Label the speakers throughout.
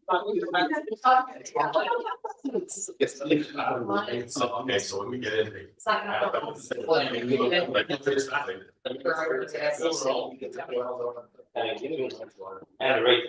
Speaker 1: Okay, so when we get in. And right.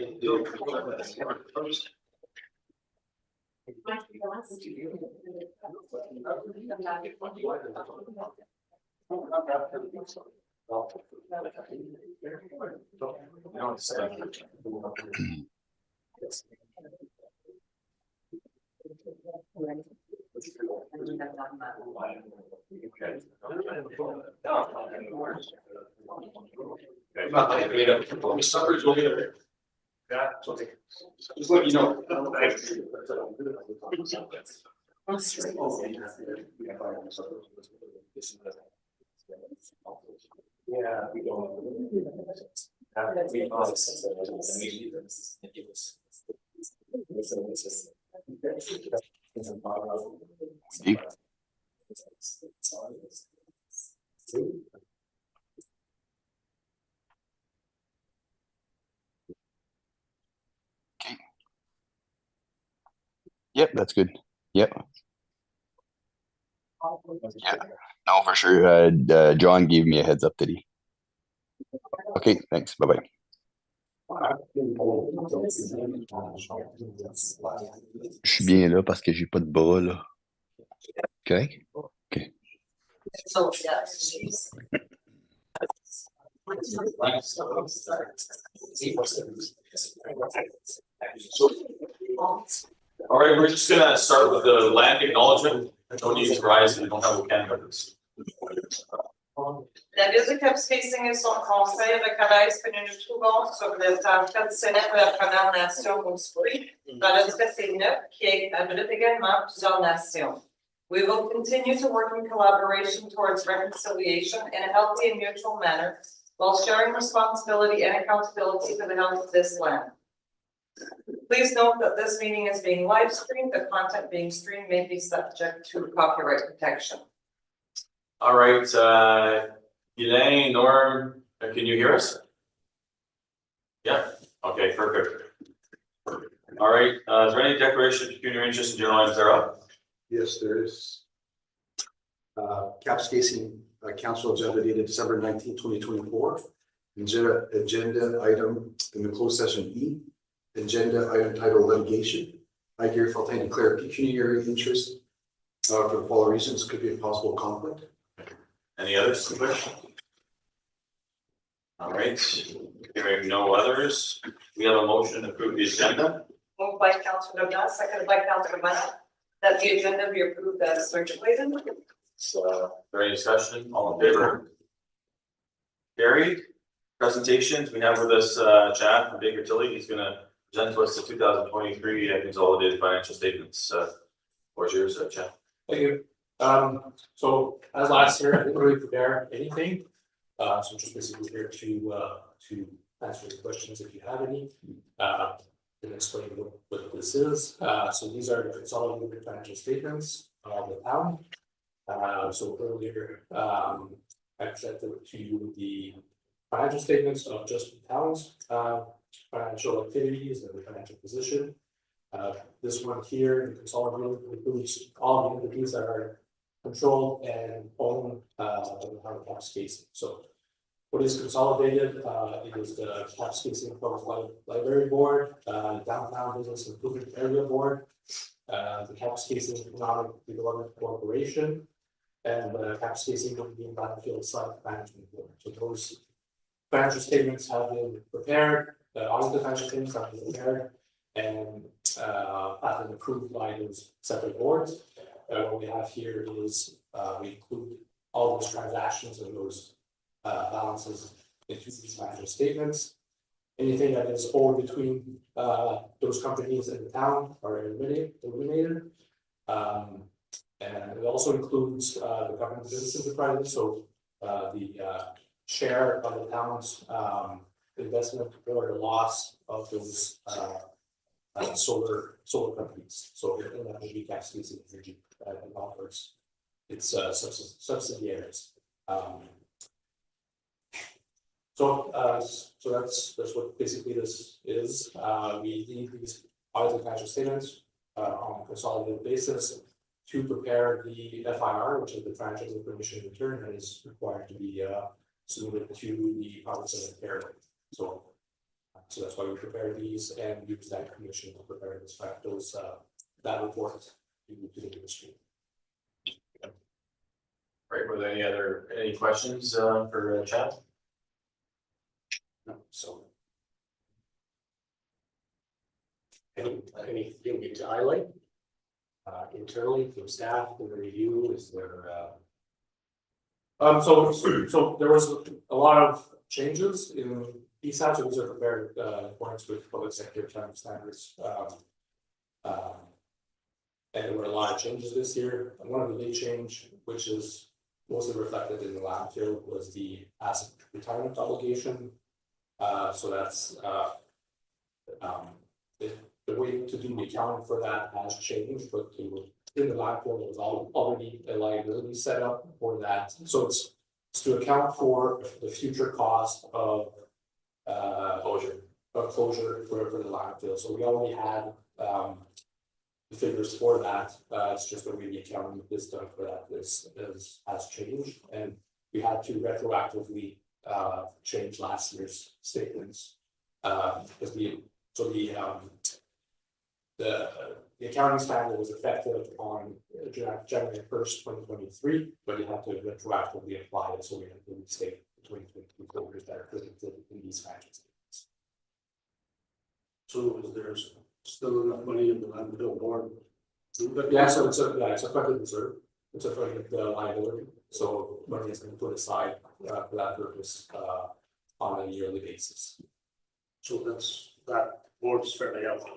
Speaker 1: Just let you know. Yeah, we don't.
Speaker 2: Yep, that's good. Yep. Yeah. No, for sure. John gave me a heads up today. Okay, thanks. Bye-bye. Je suis bien là parce que j'ai pas de bras là. Correct? Ok.
Speaker 1: All right, we're just gonna start with the land acknowledgement. No need to rise, we don't have a canvas.
Speaker 3: La ville de Cap-Spacing et son conseil reconnaissent que nous nous trouvons sur le temps traditionnel de la Première Nation Municipal dans le traité 9 qui abrite également plusieurs nations. We will continue to work in collaboration towards reconciliation in a healthy and mutual manner while sharing responsibility and accountability for the health of this land. Please note that this meeting is being live streamed. The content being streamed may be subject to copyright protection.
Speaker 1: All right, Elaine, Norm, can you hear us? Yeah, okay, perfect. All right, is there any declaration of pecuniary interest in general items thereof?
Speaker 4: Yes, there is. Cap-Spacing Council agenda dated December 19, 2024. Agenda item in the closed session E. Agenda item titled litigation. I, Gary Fontaine, declare pecuniary interest for the following reasons could be a possible conflict.
Speaker 1: Any others? All right, hearing no others, we have a motion to approve the agenda.
Speaker 3: Moved by Councilor Douglas, seconded by Councilor Bennett, that the agenda be approved as circulated.
Speaker 1: So, any discussion? All in favor? Carried. Presentations, we have with us Chad from Baker Tilly. He's gonna present to us the 2023 consolidated financial statements. Where's yours, Chad?
Speaker 5: Thank you. So as last year, I didn't really prepare anything. So just basically here to answer the questions if you have any. And explain what this is. So these are the consolidated financial statements of the town. So earlier, I presented to you the financial statements of just the town's financial activities and the financial position. This one here in consolidated includes all the entities that are controlled and owned by the Cap-Spacing. So what is consolidated? It is the Cap-Spacing Public Library Board, Downtown Business Improvement Area Board, the Cap-Spacing Economic Development Corporation, and the Cap-Spacing European Battlefield Site Management Board. So those financial statements have been prepared, all the financial statements have been prepared and have been approved by those separate boards. What we have here is we include all those transactions and those balances into these financial statements. Anything that is owed between those companies and the town are eliminated. And it also includes the government business enterprises, so the share of the town's investment or the loss of those solar companies. So in that would be Cap-Spacing Energy and offers its subsidiaries. So that's what basically this is. We need these audit financial statements on a consolidated basis to prepare the FIR, which is the financial information return that is required to be submitted to the province of Ontario. So that's why we prepare these and use that commission to prepare this that report to the ministry.
Speaker 1: Right, were there any questions for Chad?
Speaker 5: No, so. Anything you need to highlight? Internally from staff, the review, is there so there was a lot of changes in PSAT, so these are prepared in accordance with public sector accounting standards. And there were a lot of changes this year. And one of the big change, which is mostly reflected in the landfill, was the asset retirement obligation. So that's the way to do the accounting for that has changed, but in the landfill, there was already a liability set up for that. So it's to account for the future cost of closure for the landfill. So we already had the figures for that. It's just the way the accounting is done for that has changed, and we had to retroactively change last year's statements because the accounting standard was effective on January 1st, 2023, but you have to retroactively apply it, so we have to restate the 2023 figures that are presented in these financial statements.
Speaker 6: So is there still enough money in the landfill board?
Speaker 5: Yeah, so it's a funded reserve. It's a funded liability. So money is going to put aside for that purpose on a yearly basis.
Speaker 6: So that board is fairly healthy.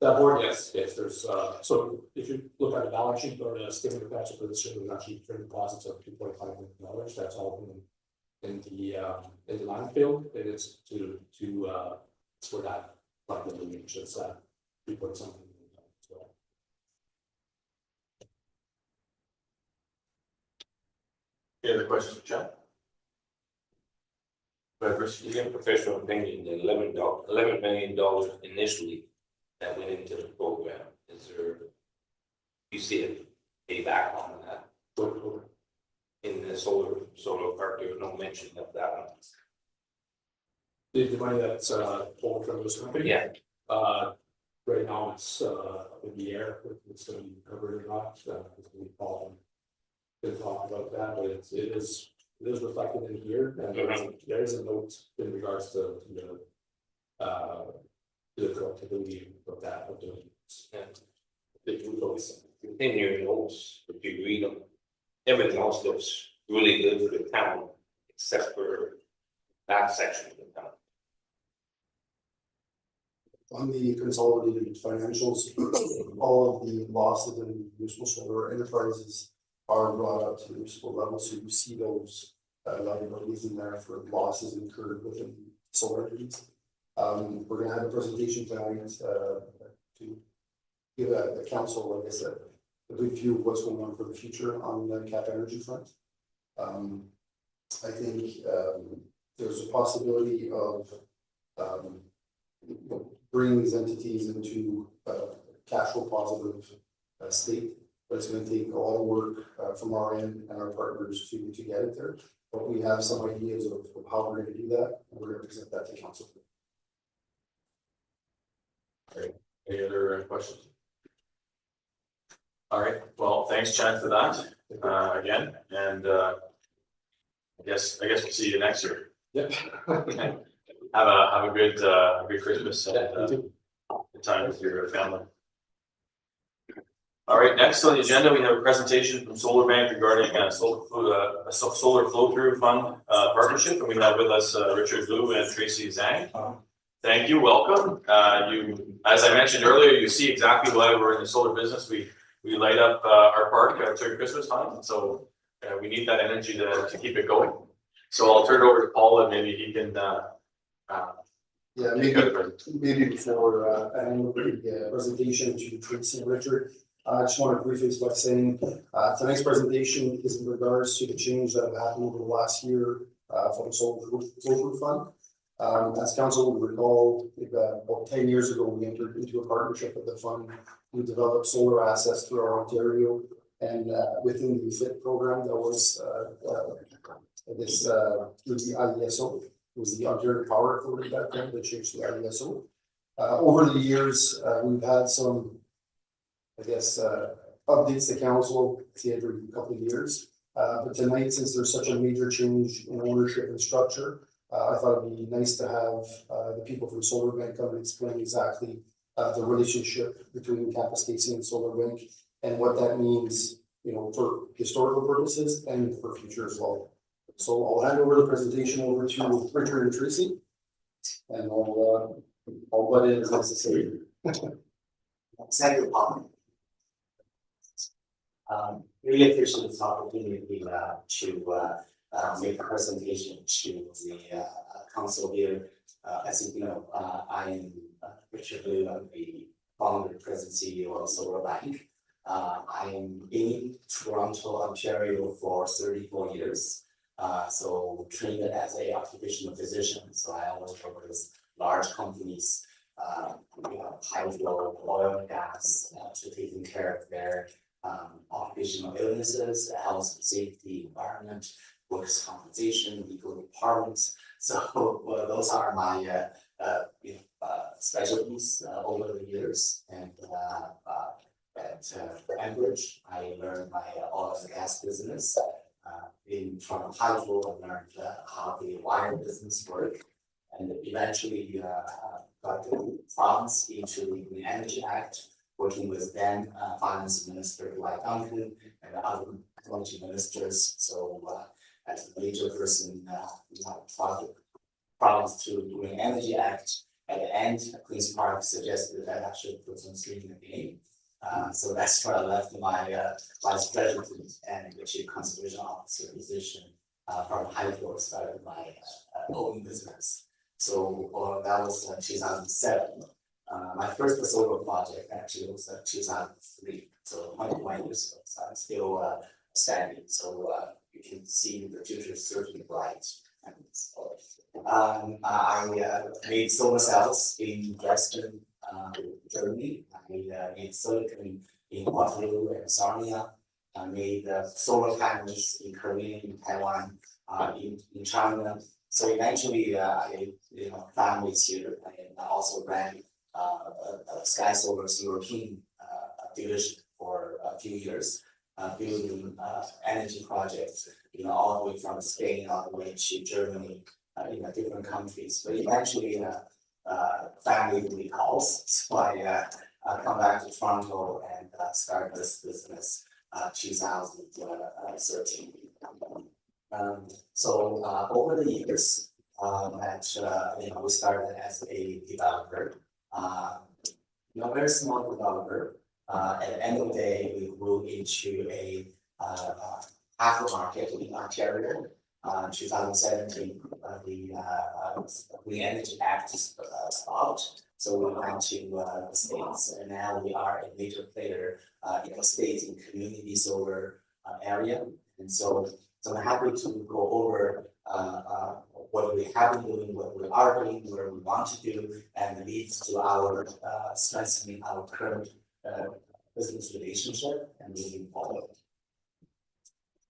Speaker 5: That board, yes, there's so if you look at the balance sheet or the statement of financial position, there's actually current deposits of $2.5 million. That's all in the landfill. It is to for that liability, which is 3 point something million as well.
Speaker 1: Any other questions for Chad?
Speaker 7: In professional opinion, the $11 million initially that went into the program, is there, you see it payback on that? In the solar park, there was no mention of that one.
Speaker 5: The money that's pulled from this company?
Speaker 7: Yeah.
Speaker 5: Right now it's in the air, if it's going to be covered or not. We can talk about that, but it is reflected in here, and there is a note in regards to the collectability of that of the
Speaker 7: In your notes, if you read them, everything else looks really good for the town, except for that section of the town.
Speaker 4: On the consolidated financials, all of the losses in municipal solar enterprises are brought up to the municipal level, so you see those liabilities in there for losses incurred within solar entities. We're gonna have a presentation tonight to give the council, like I said, a good view of what's going on for the future on the Cap Energy front. I think there's a possibility of bringing these entities into cash flow positive state, but it's going to take a lot of work from our end and our partners to get it there. But we have some ideas of how we're going to do that, and we're going to present that to council.
Speaker 1: Great. Any other questions? All right. Well, thanks, Chad, for that again, and I guess we'll see you next year.
Speaker 5: Yep.
Speaker 1: Okay. Have a good Christmas and good time with your family. All right. Next on the agenda, we have a presentation from SolarBank regarding a solar flow-through fund partnership, and we have with us Richard Liu and Tracy Zhang. Thank you. Welcome. As I mentioned earlier, you see exactly why we're in the solar business. We light up our park during Christmas time, and so we need that energy to keep it going. So I'll turn it over to Paul, and maybe he can.
Speaker 4: Maybe before I end the presentation to Tracy and Richard, I just want to briefly by saying tonight's presentation is in regards to the change that have happened over the last year for the solar flow-through fund. As council will recall, about 10 years ago, we entered into a partnership with the fund. We developed solar assets throughout Ontario, and within the FIT program, there was this was the IESO, it was the Ontario Power Authority back then that changed to the IESO. Over the years, we've had some, I guess, updates to council every couple of years. But tonight, since there's such a major change in ownership and structure, I thought it'd be nice to have the people from SolarBank come and explain exactly the relationship between Kapuskasing and SolarBank and what that means, you know, for historical purposes and for future as well. So I'll hand over the presentation over to Richard and Tracy, and I'll butt in as necessary.
Speaker 8: Thank you, Paul. Really appreciate this opportunity to make a presentation to the council here. As you know, I am Richard Liu, I'm the founder, president, CEO of SolarBank. I am in Toronto, Ontario for 34 years. So trained as a occupational physician. So I always work with large companies, hydro, oil and gas, to taking care of their occupational illnesses, health and safety, environment, workers' compensation, legal departments. So those are my specialties over the years. And at Enbridge, I learned my oil and gas business. From hydro, I learned how the wire business work, and eventually got the province into the Green Energy Act, working with then Finance Minister like Duncan and other technology ministers. So as a major person, province to the Green Energy Act. At the end, Queen's Park suggested that I should put some skin in the game. So that's where I left my vice president and the chief conservation officer position from hydro, started my own business. So that was 2007. My first solar project actually was 2003, so 21 years ago. So I'm still standing. So you can see the future is certainly bright. I made solar cells in Dresden, Germany. I made silicon in Waterloo and Sarnia. I made solar panels in Korea, in Taiwan, in China. So eventually, families here, and I also ran Sky Solar's European division for a few years, building energy projects, all the way from Spain all the way to Germany, in different countries. But eventually, family really calls, so I come back to Toronto and start this business 2013. So over the years, we started as a developer, very small developer. At the end of the day, we grew into a aftermarket in Ontario. 2017, the Green Energy Act stopped, so we went to the States, and now we are a major player in the States in community solar area. And so I'm happy to go over what we have been doing, what we are doing, where we want to do, and leads to our strengthening our current business relationship and moving forward.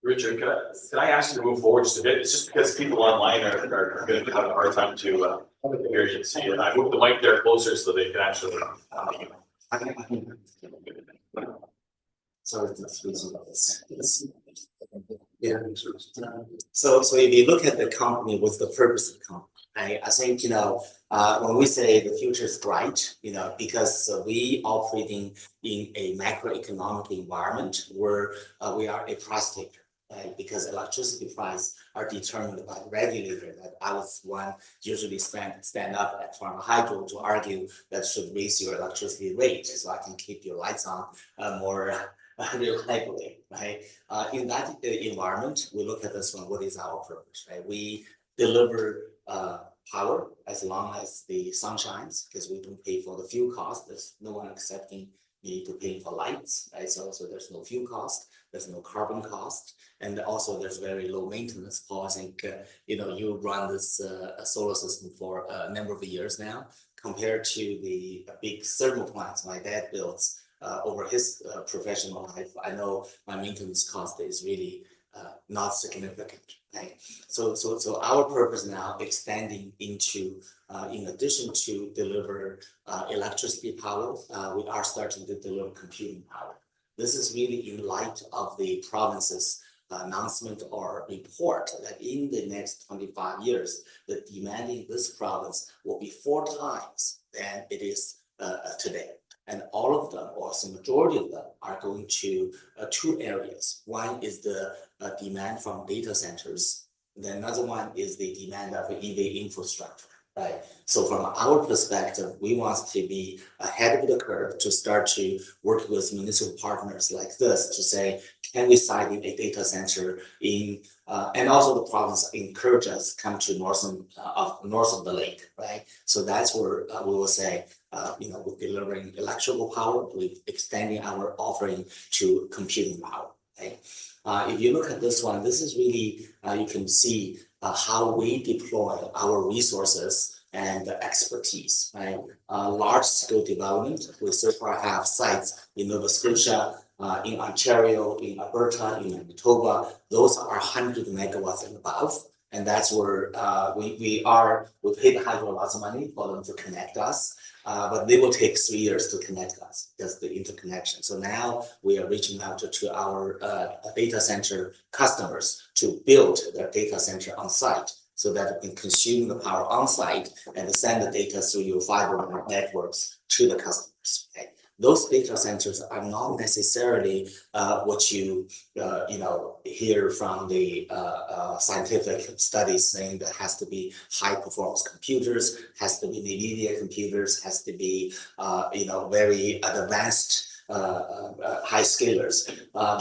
Speaker 1: Richard, can I ask you to move forward just a bit? It's just because people online are going to have a hard time to hear you and see it. I moved the mic there closer so they can actually.
Speaker 8: Sorry, yeah. So if you look at the company, what's the purpose of the company? I think when we say the future is bright, because we operating in a macroeconomic environment where we are a price taker. Because electricity prices are determined by the regulator. That I was one usually stand up at Toronto Hydro to argue that should raise your electricity rate so I can keep your lights on more reliably, right? In that environment, we look at this one. What is our purpose, right? We deliver power as long as the sun shines, because we don't pay for the fuel cost. There's no one accepting need to pay for lights, right? So there's no fuel cost, there's no carbon cost, and also there's very low maintenance cost. I think, you run this solar system for a number of years now, compared to the big thermal plants my dad builds over his professional life. I know my maintenance cost is really not significant, right? So our purpose now extending into, in addition to deliver electricity power, we are starting to deliver computing power. This is really in light of the province's announcement or report that in the next 25 years, the demand in this province will be 4 times than it is today. And all of them, or some majority of them, are going to 2 areas. One is the demand from data centers. Then another one is the demand of EV infrastructure, right? So from our perspective, we want to be ahead of the curve to start to work with municipal partners like this to say, can we site a data center in, and also the province encourage us to come to north of the lake, right? So that's where we will say, we're delivering electrical power, we're extending our offering to computing power, right? If you look at this one, this is really, you can see how we deploy our resources and expertise, right? Large scale development, we so far have sites in Nova Scotia, in Ontario, in Alberta, in Manitoba. Those are 100 megawatts and above. And that's where we paid Hydro lots of money for them to connect us. But they will take 3 years to connect us, just the interconnection. So now we are reaching out to our data center customers to build their data center on site so that we can consume the power on site and send the data through your fiber networks to the customers. Okay? Those data centers are not necessarily what you hear from the scientific studies saying that has to be high performance computers, has to be NVIDIA computers, has to be very advanced high scalers.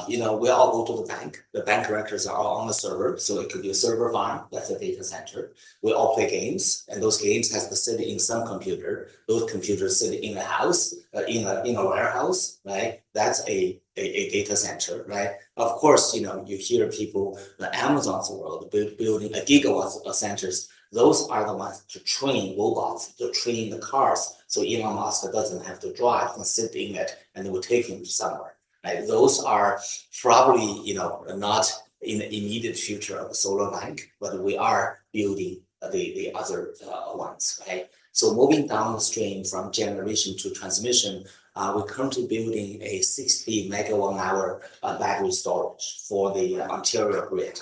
Speaker 8: We all go to the bank. The bank records are all on the server, so it could be a server farm. That's a data center. We all play games, and those games has to sit in some computer. Those computers sit in a house, in a warehouse, right? That's a data center, right? Of course, you hear people, the Amazons of the world, building a gigawatt of centers. Those are the ones to train robots, to train the cars, so Elon Musk doesn't have to drive and sit in it, and it will take him somewhere. Right? Those are probably, not in the immediate future of the SolarBank, but we are building the other ones, right? So moving down the stream from generation to transmission, we're currently building a 60 megawatt hour battery storage for the Ontario grid.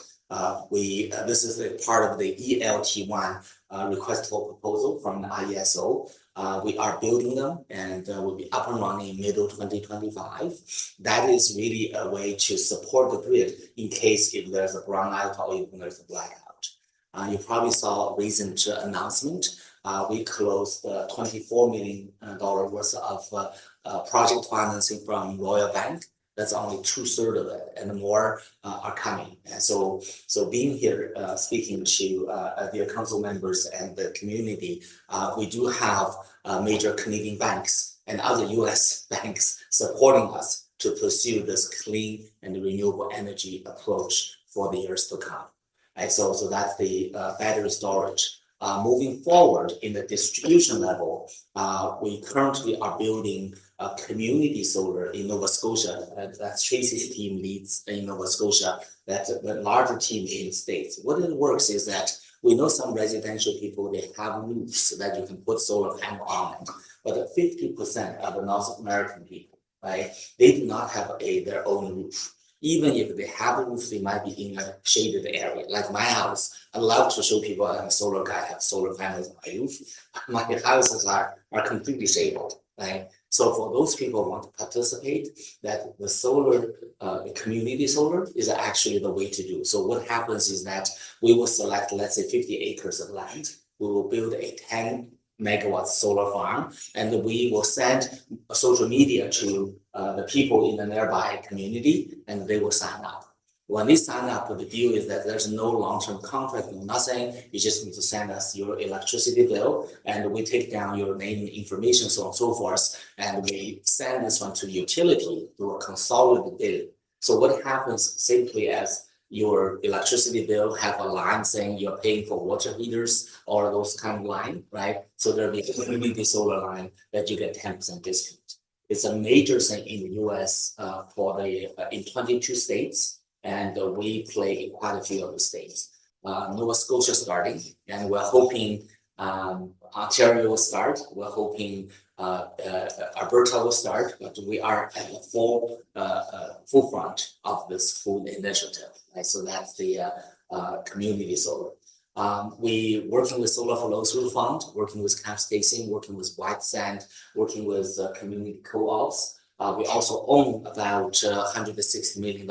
Speaker 8: This is a part of the ELT1 request for proposal from the IESO. We are building them and will be up and running in middle 2025. That is really a way to support the grid in case if there's a brownout or even there's a blackout. You probably saw a recent announcement. We closed $24 million worth of project financing from Royal Bank. That's only 2/3 of it, and more are coming. And so being here, speaking to the council members and the community, we do have major Canadian banks and other US banks supporting us to pursue this clean and renewable energy approach for the years to come. Right? So that's the battery storage. Moving forward in the distribution level, we currently are building a community solar in Nova Scotia. That's Tracy's team leads in Nova Scotia. That's the larger team in the States. What it works is that we know some residential people, they have roofs that you can put solar panel on it. But 50% of the North American people, right, they do not have their own roof. Even if they have a roof, they might be in a shaded area. Like my house, I love to show people I'm a solar guy, I have solar panels on my roof. My houses are completely shaded, right? So for those people who want to participate, that the solar, community solar is actually the way to do. So what happens is that we will select, let's say 50 acres of land. We will build a 10 megawatt solar farm, and we will send social media to the people in the nearby community, and they will sign up. When they sign up, the deal is that there's no long-term contract, no nothing. You just need to send us your electricity bill, and we take down your name, information, so on and so forth, and we send this one to the utility through a consolidated bill. So what happens simply as your electricity bill have a line saying you're paying for water heaters or those kind of line, right? So there'll be a community solar line that you get 10% discount. It's a major thing in the US for the in 22 states. And we play in quite a few of the states. Nova Scotia starting, and we're hoping Ontario will start. We're hoping Alberta will start, but we are at the full front of this full initiative. Right? So that's the community solar. We working with Solar Flow Through Fund, working with Camp Stacing, working with White Sand, working with community co-ops. We also own about $160 million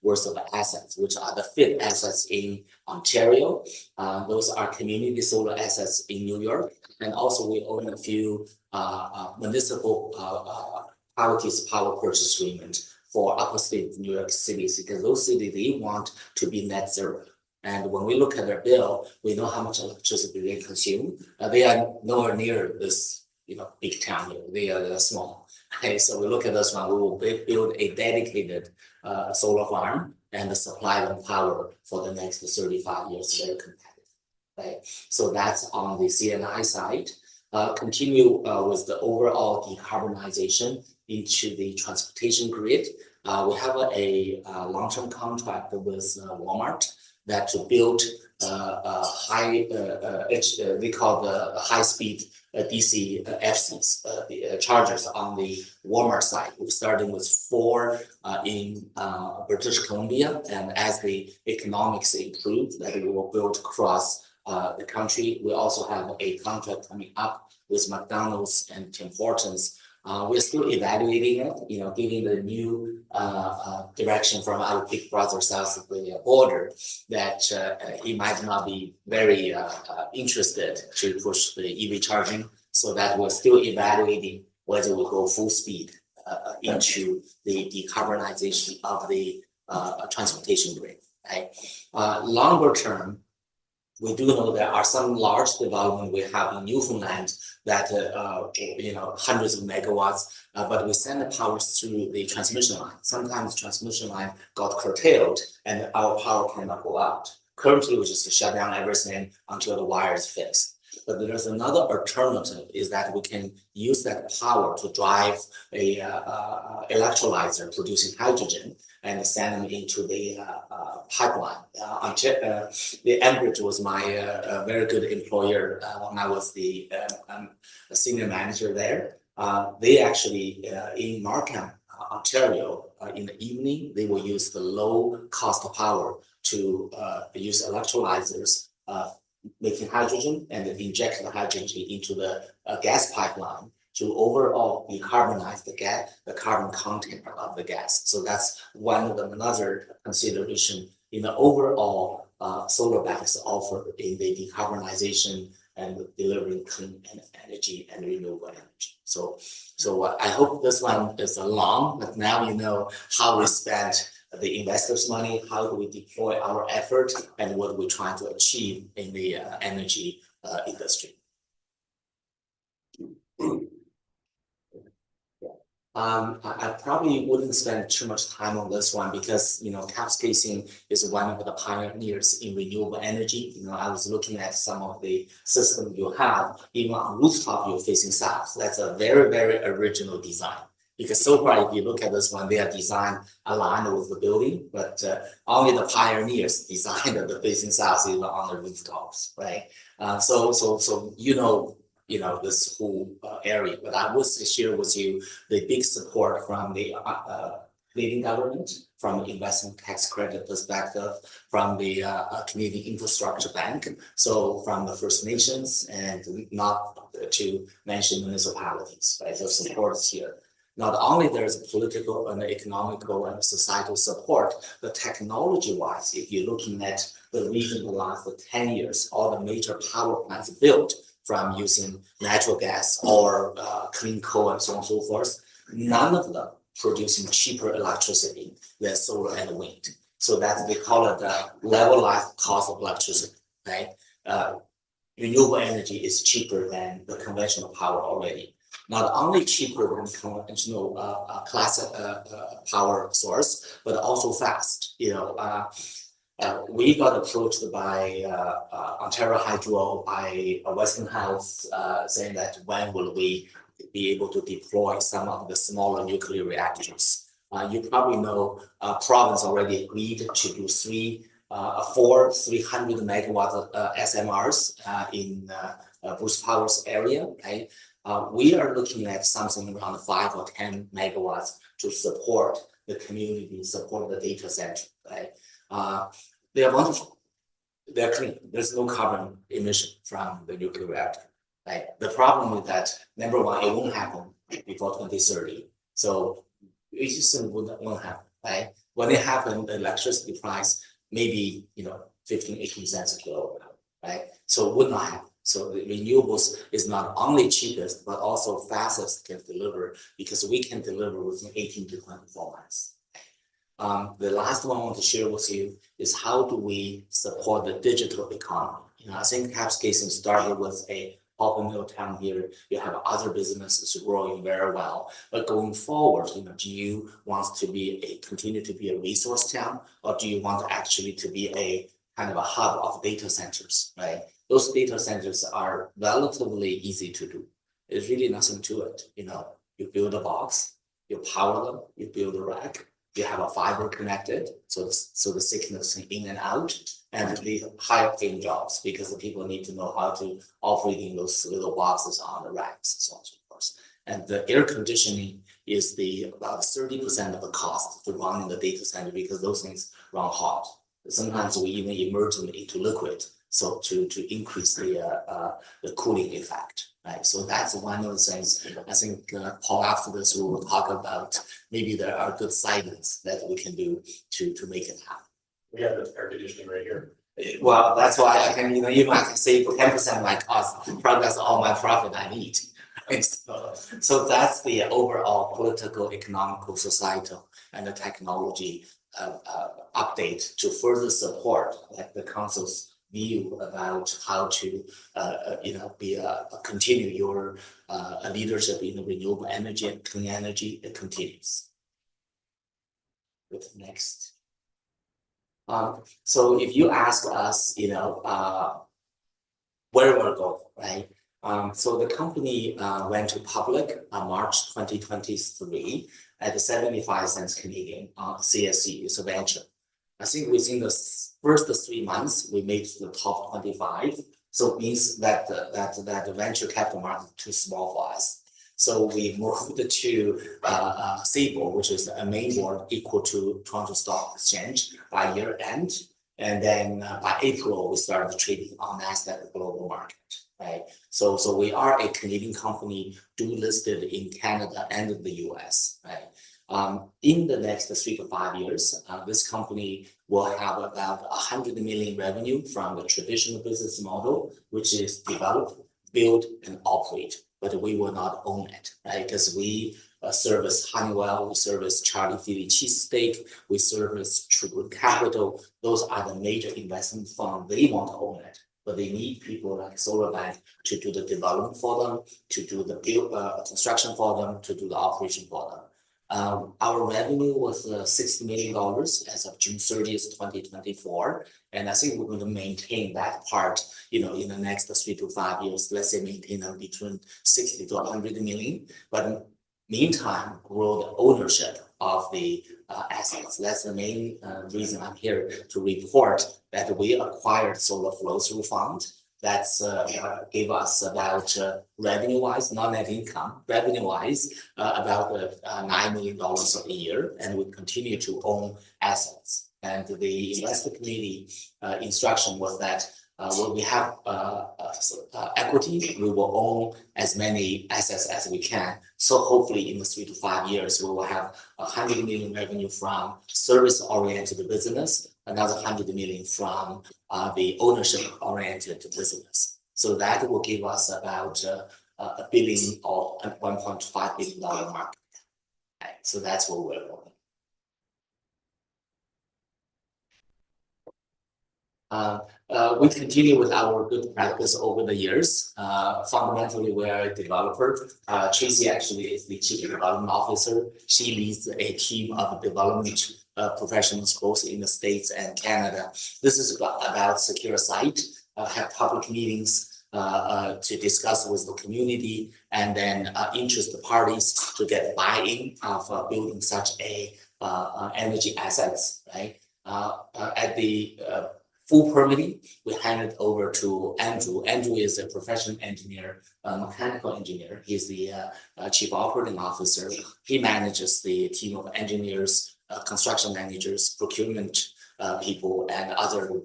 Speaker 8: worth of assets, which are the FIT assets in Ontario. Those are community solar assets in New York. And also we own a few municipal power purchase agreement for upstate New York cities, because those cities, they want to be net zero. And when we look at their bill, we know how much electricity they consume. They are nowhere near this, big town here. They are small. Okay, so we look at this one, we will build a dedicated solar farm and supply them power for the next 35 years, very competitive, right? So that's on the CNI side. Continue with the overall decarbonization into the transportation grid. We have a long-term contract with Walmart that to build we call the high-speed DC FCs, chargers on the Walmart side. We're starting with 4 in British Columbia, and as the economics improve, that we will build across the country. We also have a contract coming up with McDonald's and Tim Hortons. We're still evaluating it, given the new direction from our big brother south of the border, that he might not be very interested to push the EV charging, so that we're still evaluating whether we go full speed into the decarbonization of the transportation grid. Right? Longer term, we do know there are some large development we have in Newfoundland that, hundreds of megawatts, but we send the power through the transmission line. Sometimes transmission line got curtailed and our power cannot go out. Currently, we just shut down everything until the wire is fixed. But there's another alternative, is that we can use that power to drive a electrolyzer producing hydrogen and send them into the pipeline. The Enbridge was my very good employer when I was the senior manager there. They actually, in Markham, Ontario, in the evening, they will use the low cost power to use electrolyzers, making hydrogen and inject the hydrogen into the gas pipeline to overall decarbonize the carbon content of the gas. So that's one of the another consideration in the overall SolarBank's offer in the decarbonization and delivering clean energy and renewable energy. So I hope this one is long, but now you know how we spend the investors' money, how do we deploy our effort, and what we're trying to achieve in the energy industry. I probably wouldn't spend too much time on this one because, Cap Stacing is one of the pioneers in renewable energy. I was looking at some of the systems you have, even on rooftop, you're facing south. That's a very, very original design. Because so far, if you look at this one, they are designed aligned with the building, but only the pioneers designed the facing south even on the rooftops, right? So this whole area. But I will share with you the big support from the Canadian government, from the investment tax credit perspective, from the Canadian Infrastructure Bank, so from the First Nations, and not to mention municipalities, right? There's support here. Not only there's political and economical and societal support, but technology-wise, if you're looking at the region the last 10 years, all the major power plants built from using natural gas or clean coal and so on and so forth, none of them producing cheaper electricity than solar and wind. So that's they call it the levelized cost of electricity, right? Renewable energy is cheaper than the conventional power already. Not only cheaper than conventional classic power source, but also fast. We got approached by Ontario Hydro, by Westinghouse, saying that when will we be able to deploy some of the smaller nuclear reactors? You probably know province already agreed to do four 300 megawatt SMRs in Bruce Power's area, right? We are looking at something around 5 or 10 megawatts to support the community, support the data center, right? They are wonderful. They're clean. There's no carbon emission from the nuclear reactor, right? The problem is that, number one, it won't happen before 2030. So it just won't happen, right? When it happens, the electricity price maybe 15, 18 cents a kilowatt, right? So it would not happen. So the renewables is not only cheapest, but also fastest can deliver, because we can deliver within 18 to 24 months. The last one I want to share with you is how do we support the digital economy? I think Capscasing started with a pulp and mill town here. You have other businesses growing very well, but going forward, do you want to continue to be a resource town, or do you want actually to be a kind of a hub of data centers, right? Those data centers are relatively easy to do. There's really nothing to it. You build a box, you power them, you build a rack, you have a fiber connected, so the signal is in and out, and the higher paying jobs, because the people need to know how to operating those little boxes on the racks and so on and so forth. And the air conditioning is about 30% of the cost to run in the data center, because those things run hot. Sometimes we even immerse them into liquid, so to increase the cooling effect, right? So that's one of the things. I think Paul, after this, we will talk about maybe there are good sites that we can do to make it happen.
Speaker 5: We have the air conditioning right here.
Speaker 8: Well, that's why I can, you might save 10% of my cost. Probably that's all my profit I need. So that's the overall political, economical, societal, and the technology update to further support the council's view about how to continue your leadership in the renewable energy and clean energy. It continues. With next. So if you ask us, where we're going, right? So the company went to public on March 2023 at 75 cents Canadian CSE. It's a venture. I think within the first 3 months, we made the top 25. So it means that the venture capital market is too small for us. So we moved to SABLE, which is a main board equal to Toronto Stock Exchange by year end. And then by April, we started trading on NASDAQ Global Market, right? So we are a Canadian company, dual listed in Canada and the US, right? In the next 3 to 5 years, this company will have about 100 million revenue from the traditional business model, which is develop, build, and operate. But we will not own it, right? Because we service Honeywell, we service Charlie Philly Cheesesteak, we service True Capital. Those are the major investment funds. They want to own it, but they need people like SolarBank to do the development for them, to do the construction for them, to do the operation for them. Our revenue was $60 million as of June 30th, 2024. And I think we're going to maintain that part, in the next 3 to 5 years, let's say maintain them between 60 to 100 million. But meantime, grow the ownership of the assets. That's the main reason I'm here to report that we acquired Solar Flow Through Fund. That's gave us about revenue-wise, not net income, revenue-wise, about $9 million a year, and we continue to own assets. And the investor committee instruction was that when we have equity, we will own as many assets as we can. So hopefully in the 3 to 5 years, we will have 100 million revenue from service-oriented business, another 100 million from the ownership-oriented business. So that will give us about $1 billion or $1.5 billion market. Right? So that's what we're going. We continue with our good practice over the years. Fundamentally, we are a developer. Tracy actually is the Chief Development Officer. She leads a team of development professionals both in the States and Canada. This is about secure site, have public meetings to discuss with the community and then interest parties to get buy-in of building such a energy assets, right? At the full permitting, we hand it over to Andrew. Andrew is a professional engineer, mechanical engineer. He's the Chief Operating Officer. He manages the team of engineers, construction managers, procurement people, and other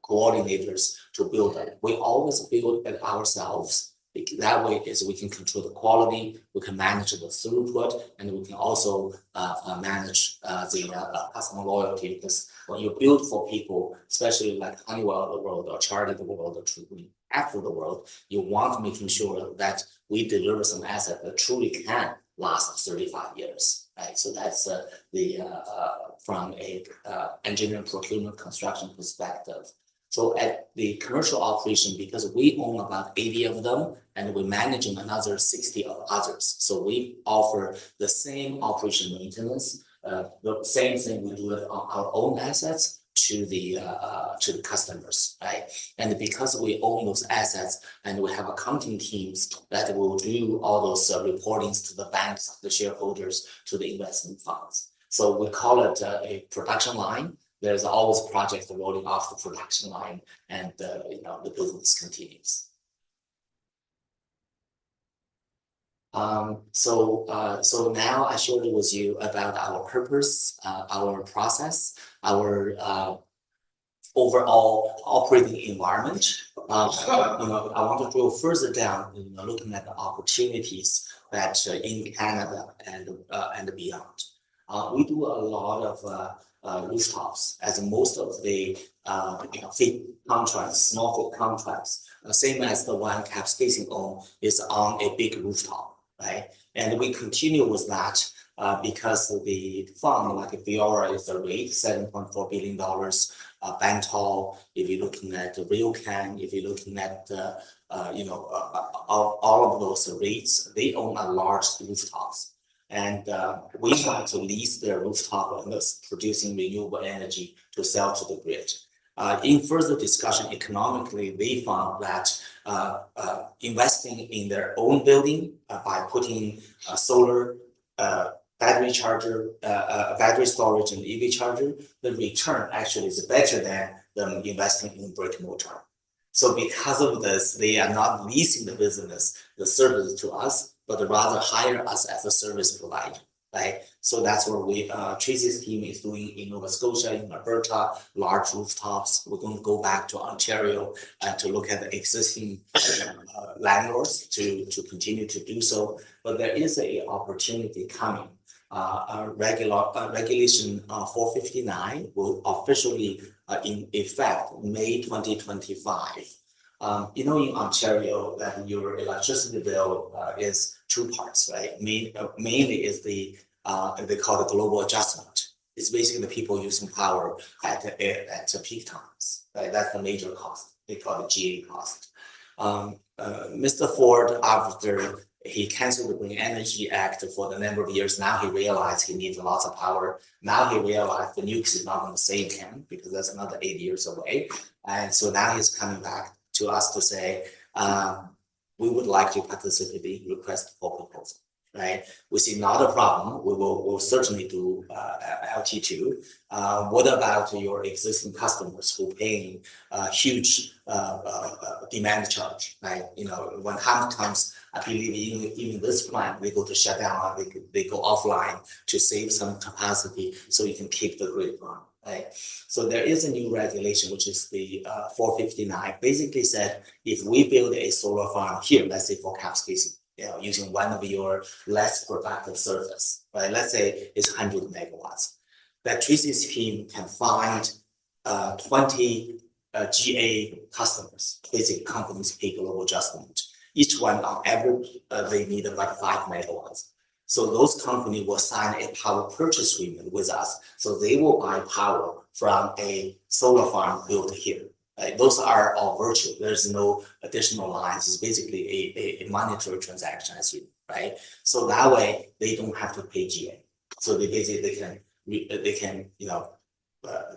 Speaker 8: coordinators to build it. We always build it ourselves. That way is we can control the quality, we can manage the throughput, and we can also manage the customer loyalty. Because when you build for people, especially like Honeywell of the world or Charter of the world or truly after the world, you want making sure that we deliver some asset that truly can last 35 years, right? So that's from a engineering, procurement, construction perspective. So at the commercial operation, because we own about 80 of them and we're managing another 60 of others. So we offer the same operation maintenance, the same thing we do it on our own assets to the customers, right? And because we own those assets and we have accounting teams that will do all those reportings to the banks, the shareholders, to the investment funds. So we call it a production line. There's always projects rolling off the production line, and the business continues. So now I shared with you about our purpose, our process, our overall operating environment. I want to go further down, looking at the opportunities that in Canada and beyond. We do a lot of rooftops, as most of the FIT contracts, small FIT contracts, same as the one Capscasing own, is on a big rooftop, right? And we continue with that because the fund, like Fiora, is a rate $7.4 billion. Bantall, if you're looking at RioCan, if you're looking at all of those rates, they own a large rooftops. And we want to lease their rooftop and thus producing renewable energy to sell to the grid. In further discussion, economically, they found that investing in their own building by putting solar, battery charger, battery storage, and EV charger, the return actually is better than them investing in brick and mortar. So because of this, they are not leasing the business, the service to us, but rather hire us as a service provider, right? So that's what Tracy's team is doing in Nova Scotia, in Alberta, large rooftops. We're going to go back to Ontario to look at the existing landlords to continue to do so. But there is an opportunity coming. Regulation 459 will officially in effect May 2025. In Ontario, that your electricity bill is two parts, right? Mainly is they call it global adjustment. It's basically the people using power at peak times, right? That's the major cost. They call it GA cost. Mr. Ford, after he canceled the Green Energy Act for the number of years, now he realized he needs lots of power. Now he realized the nukes is not going to save him because that's another 8 years away. And so now he's coming back to us to say, we would like to participate in request for proposal, right? We see not a problem. We'll certainly do LT2. What about your existing customers who paying huge demand charge, right? When time comes, I believe even this plant, they go to shut down, they go offline to save some capacity so you can keep the grid running. Right. So there is a new regulation, which is the 459, basically said, if we build a solar farm here, let's say for Capscasing, using one of your less productive service, right? Let's say it's 100 megawatts. That Tracy's team can find 20 GA customers, basic companies pay global adjustment. Each one on average, they need like 5 megawatts. So those companies will sign a power purchase agreement with us. So they will buy power from a solar farm built here. Right? Those are all virtual. There's no additional lines. It's basically a monetary transaction, as you right. So that way they don't have to pay GA. So they basically can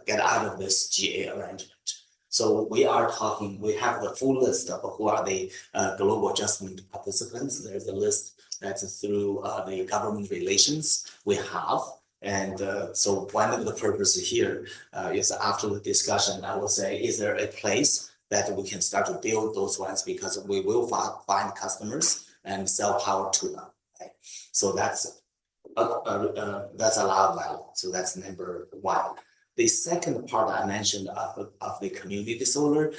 Speaker 8: get out of this GA arrangement. So we are talking. We have the full list of who are the global adjustment participants. There's a list that's through the government relations we have. And so one of the purposes here is after the discussion, I will say, is there a place that we can start to build those ones, because we will find customers and sell power to them. Right? So that's allowed value. So that's number one. The second part I mentioned of the community solar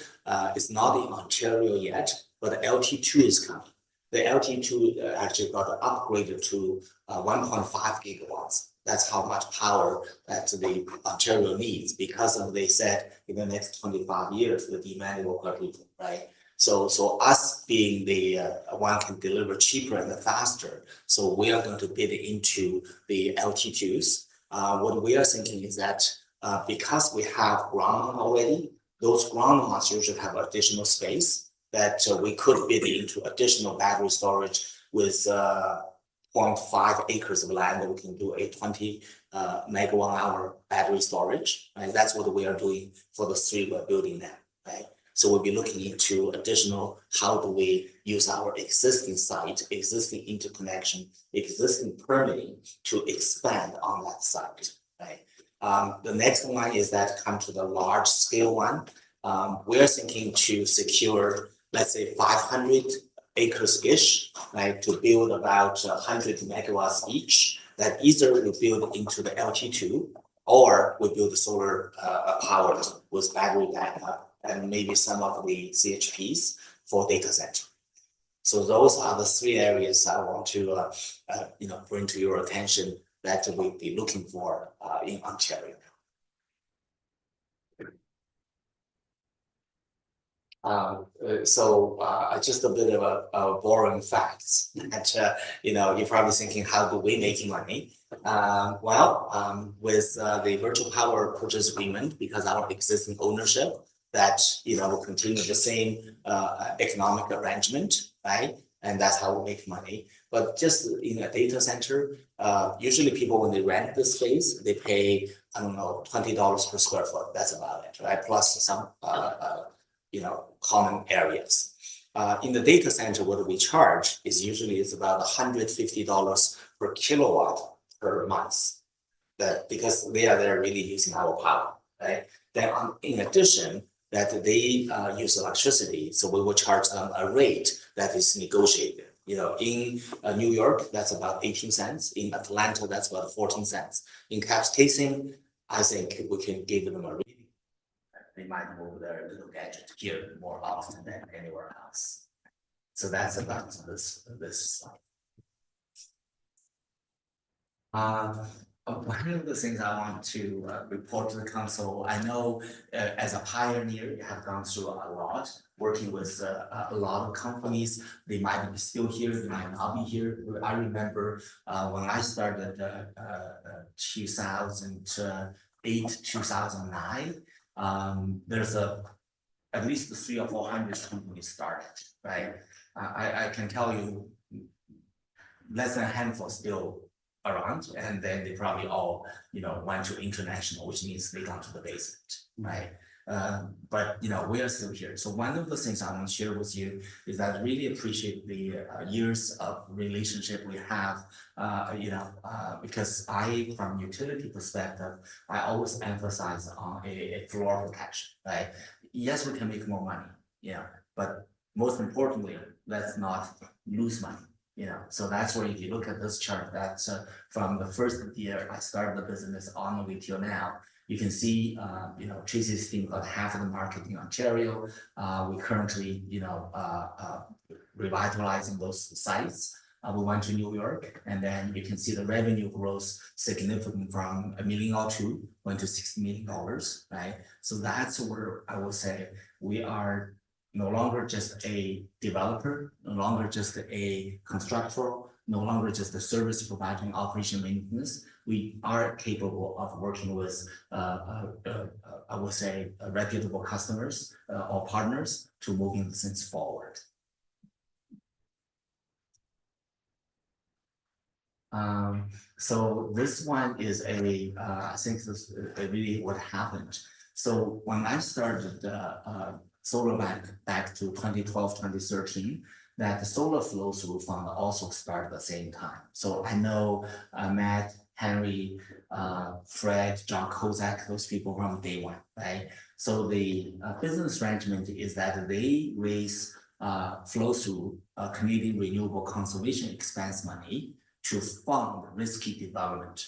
Speaker 8: is not in Ontario yet, but LT2 is coming. The LT2 actually got upgraded to 1.5 gigawatts. That's how much power that the Ontario needs, because of, they said in the next 25 years, the demand will quadruple, right? So us being the one can deliver cheaper and faster. So we are going to bid into the LT2s. What we are thinking is that because we have ground mount already, those ground mounts usually have additional space that we could bid into additional battery storage with 0.5 acres of land. We can do a 20 megawatt hour battery storage, and that's what we are doing for the 3 we're building now, right? So we'll be looking into additional, how do we use our existing site, existing interconnection, existing permitting to expand on that site, right? The next one is that come to the large scale one. We're thinking to secure, let's say 500 acres-ish, right, to build about 100 megawatts each, that either we build into the LT2 or we build the solar powered with battery backup and maybe some of the CHPs for data center. So those are the 3 areas I want to bring to your attention that we'll be looking for in Ontario. Just a bit of a boring facts that you're probably thinking, how do we make money? With the virtual power purchase agreement, because our existing ownership, that will continue the same economic arrangement, right? And that's how we make money. But just in a data center, usually people, when they rent the space, they pay, I don't know, $20 per square foot. That's about it, right? Plus some common areas. In the data center, what we charge is usually about $150 per kilowatt per month. That because they're really using our power, right? Then in addition, that they use electricity, so we will charge them a rate that is negotiated. In New York, that's about 18 cents. In Atlanta, that's about 14 cents. In caps casing, I think we can give them a rate. They might move their little gadget here more often than anywhere else. So that's about this slide. One of the things I want to report to the council, I know as a pioneer, you have gone through a lot, working with a lot of companies. They might be still here, they might not be here. I remember when I started 2008, 2009, there's at least 300 or 400 companies started, right? I can tell you less than a handful still around, and then they probably all went to international, which means they got to the basement, right? But we are still here. So one of the things I want to share with you is that I really appreciate the years of relationship we have, because from utility perspective, I always emphasize on a floor protection, right? Yes, we can make more money, but most importantly, let's not lose money. So that's where, if you look at this chart, that's from the first year I started the business on the way till now, you can see, Tracy's team got half of the market in Ontario. We currently, revitalizing those sites. We went to New York, and then you can see the revenue growth significant from $1 million or $2 million went to $60 million, right? So that's where I will say we are no longer just a developer, no longer just a constructor, no longer just the service providing operation maintenance. We are capable of working with, I would say, reputable customers or partners to moving things forward. So this one is I think this is really what happened. So when I started SolarBank back to 2012, 2013, that the solar flow through fund also started at the same time. So I know Matt, Henry, Fred, John Kozak, those people from day one, right? So the business arrangement is that they raise flow through Canadian renewable conservation expense money to fund risky development,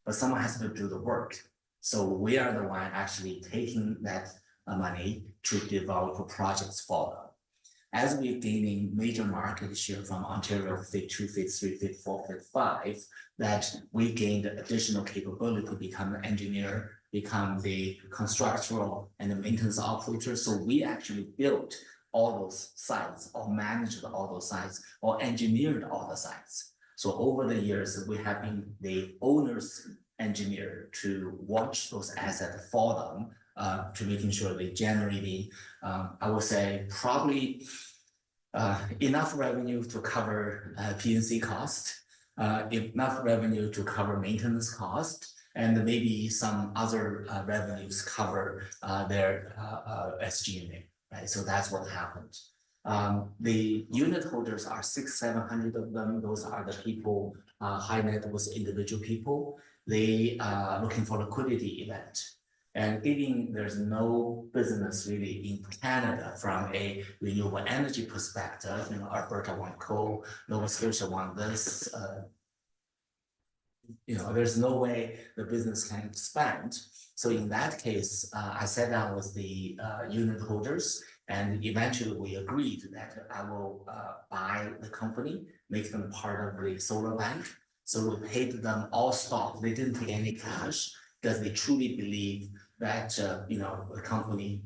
Speaker 8: but someone has to do the work. So we are the one actually taking that money to develop projects for them. As we're gaining major market share from Ontario Phase 2, Phase 3, Phase 4, Phase 5, that we gained additional capability to become an engineer, become the constructor and the maintenance operator. So we actually built all those sites or managed all those sites or engineered all the sites. So over the years, we have been the owner's engineer to watch those assets for them, to making sure they generating, I would say probably enough revenue to cover P&C cost, enough revenue to cover maintenance cost, and maybe some other revenues cover their SG&A, right? So that's what happened. The unit holders are 600-700 of them. Those are the people, high net worth individual people. They are looking for liquidity event. And given there's no business really in Canada from a renewable energy perspective, you know, Alberta want coal, Nova Scotia want this, you know, there's no way the business can expand. So in that case, I sat down with the unit holders, and eventually we agreed that I will buy the company, make them part of the SolarBank. So we paid them all stock. They didn't take any cash because they truly believe that you know, the company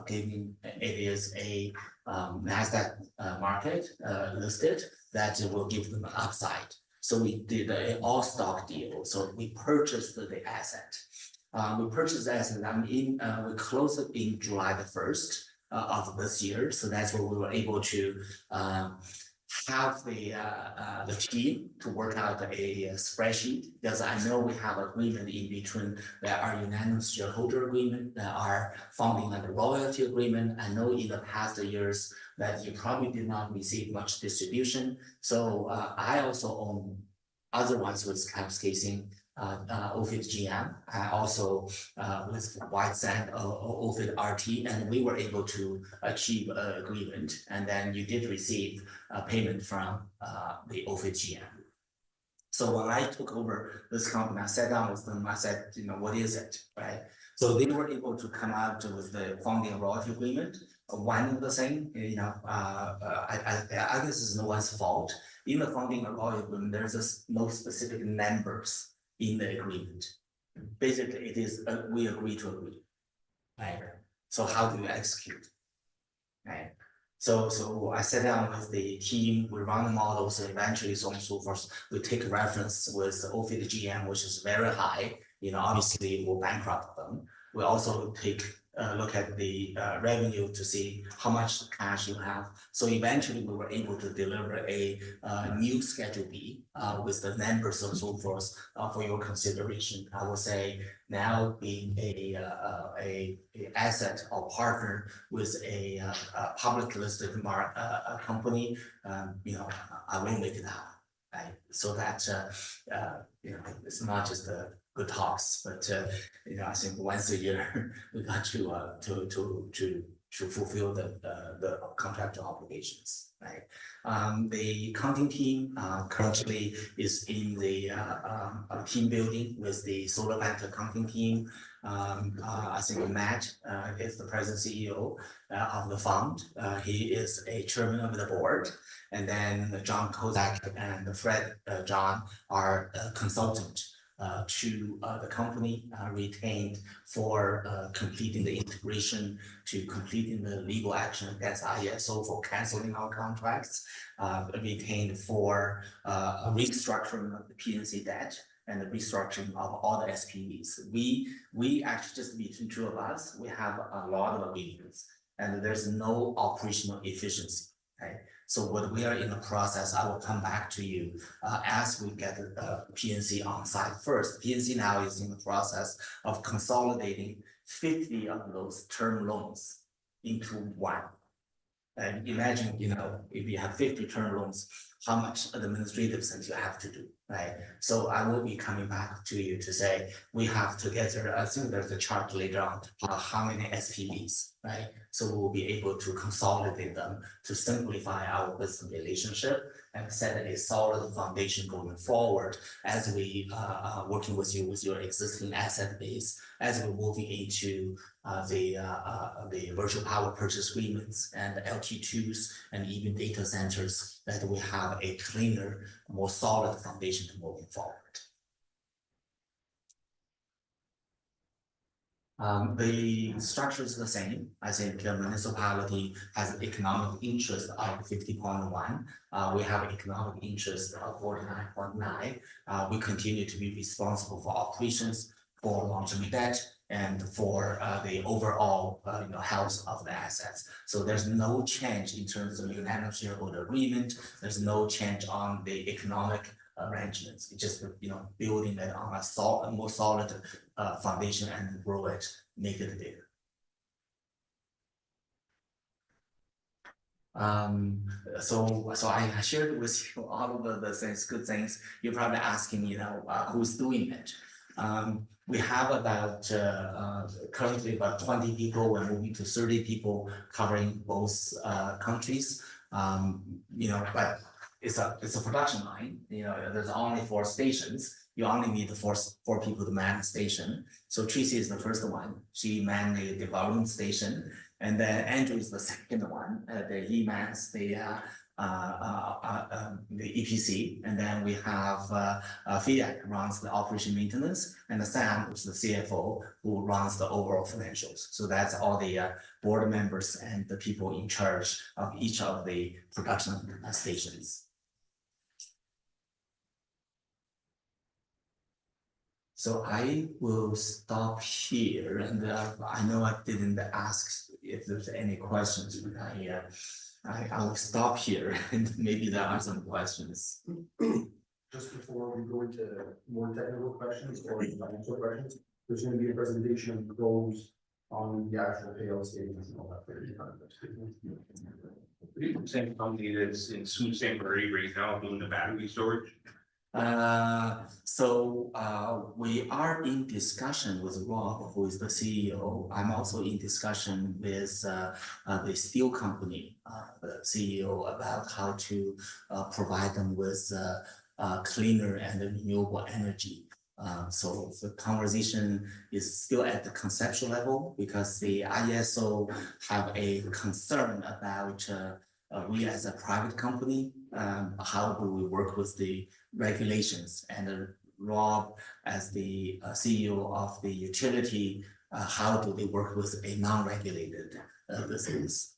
Speaker 8: given it is a NASDAQ market listed, that it will give them an upside. So we did an all stock deal. So we purchased the asset. We purchased the asset. We closed it in July the 1st of this year. So that's where we were able to have the team to work out a spreadsheet, because I know we have agreement in between. There are unanimous shareholder agreement, there are funding and royalty agreement. I know in the past years that you probably did not receive much distribution. So I also own other ones with caps casing, OFID GM, also with White Sand, OFID RT, and we were able to achieve an agreement. And then you did receive a payment from the OFID GM. So when I took over this company, I sat down with them, I said, you know, what is it, right? So they were able to come out with the funding and royalty agreement. One of the thing, you know, I guess it's no one's fault. In the funding and royalty agreement, there's no specific numbers in the agreement. Basically, it is we agree to agree, right? So how do you execute, right? So I sat down with the team, we run the models, and eventually so on and so forth. We take reference with OFID GM, which is very high. You know, obviously we'll bankrupt them. We also take a look at the revenue to see how much cash you have. So eventually we were able to deliver a new Schedule B with the numbers and so forth for your consideration. I would say now being a asset or partner with a public listed company, you know, I will make it happen, right? So that you know, it's not just the good talks, but you know, I think once a year we got to fulfill the contractual obligations, right? The accounting team currently is in the team building with the SolarBank accounting team. I think Matt is the present CEO of the fund. He is a chairman of the board. And then John Kozak and Fred John are consultant to the company retained for completing the integration, to completing the legal action against ISO for canceling our contracts, retained for restructuring of the PNC debt and the restructuring of all the SPVs. We actually, just between two of us, we have a lot of agreements and there's no operational efficiency, right? So what we are in the process, I will come back to you as we get the PNC on site first. PNC now is in the process of consolidating 50 of those term loans into one. And imagine, if you have 50 term loans, how much administrative things you have to do, right? So I will be coming back to you to say, we have together, I think there's a chart later on, how many SPVs, right? So we'll be able to consolidate them to simplify our business relationship and set a solid foundation going forward as we working with you with your existing asset base, as we're moving into the virtual power purchase agreements and LT2s and even data centers, that we have a cleaner, more solid foundation to moving forward. The structure is the same. I think the municipality has an economic interest of 50.1. We have economic interest of 49.9. We continue to be responsible for operations, for long-term debt, and for the overall health of the assets. So there's no change in terms of unanimous shareholder agreement. There's no change on the economic arrangements. It's just building it on a more solid foundation and grow it, make it bigger. So I shared with you all of the things, good things. You're probably asking, who's doing it? We have about currently about 20 people. We're moving to 30 people covering both countries. But it's a production line. There's only 4 stations. You only need four people to man the station. So Tracy is the first one. She manned the development station, and then Andrew is the second one. He mans the EPC, and then we have Fiat runs the operation maintenance, and Sam, who's the CFO, who runs the overall financials. So that's all the board members and the people in charge of each of the production stations. So I will stop here, and I know I didn't ask if there's any questions, but I will stop here, and maybe there are some questions.
Speaker 4: Just before we go into more technical questions or financial questions, there's going to be a presentation of goals on the actual payout statements and all that for you.
Speaker 9: Same company that's in Sault Ste. Marie right now doing the battery storage.
Speaker 8: We are in discussion with Rob, who is the CEO. I'm also in discussion with the steel company, the CEO, about how to provide them with cleaner and renewable energy. So the conversation is still at the conceptual level because the ISO have a concern about we as a private company, how do we work with the regulations, and Rob as the CEO of the utility, how do they work with a non-regulated business?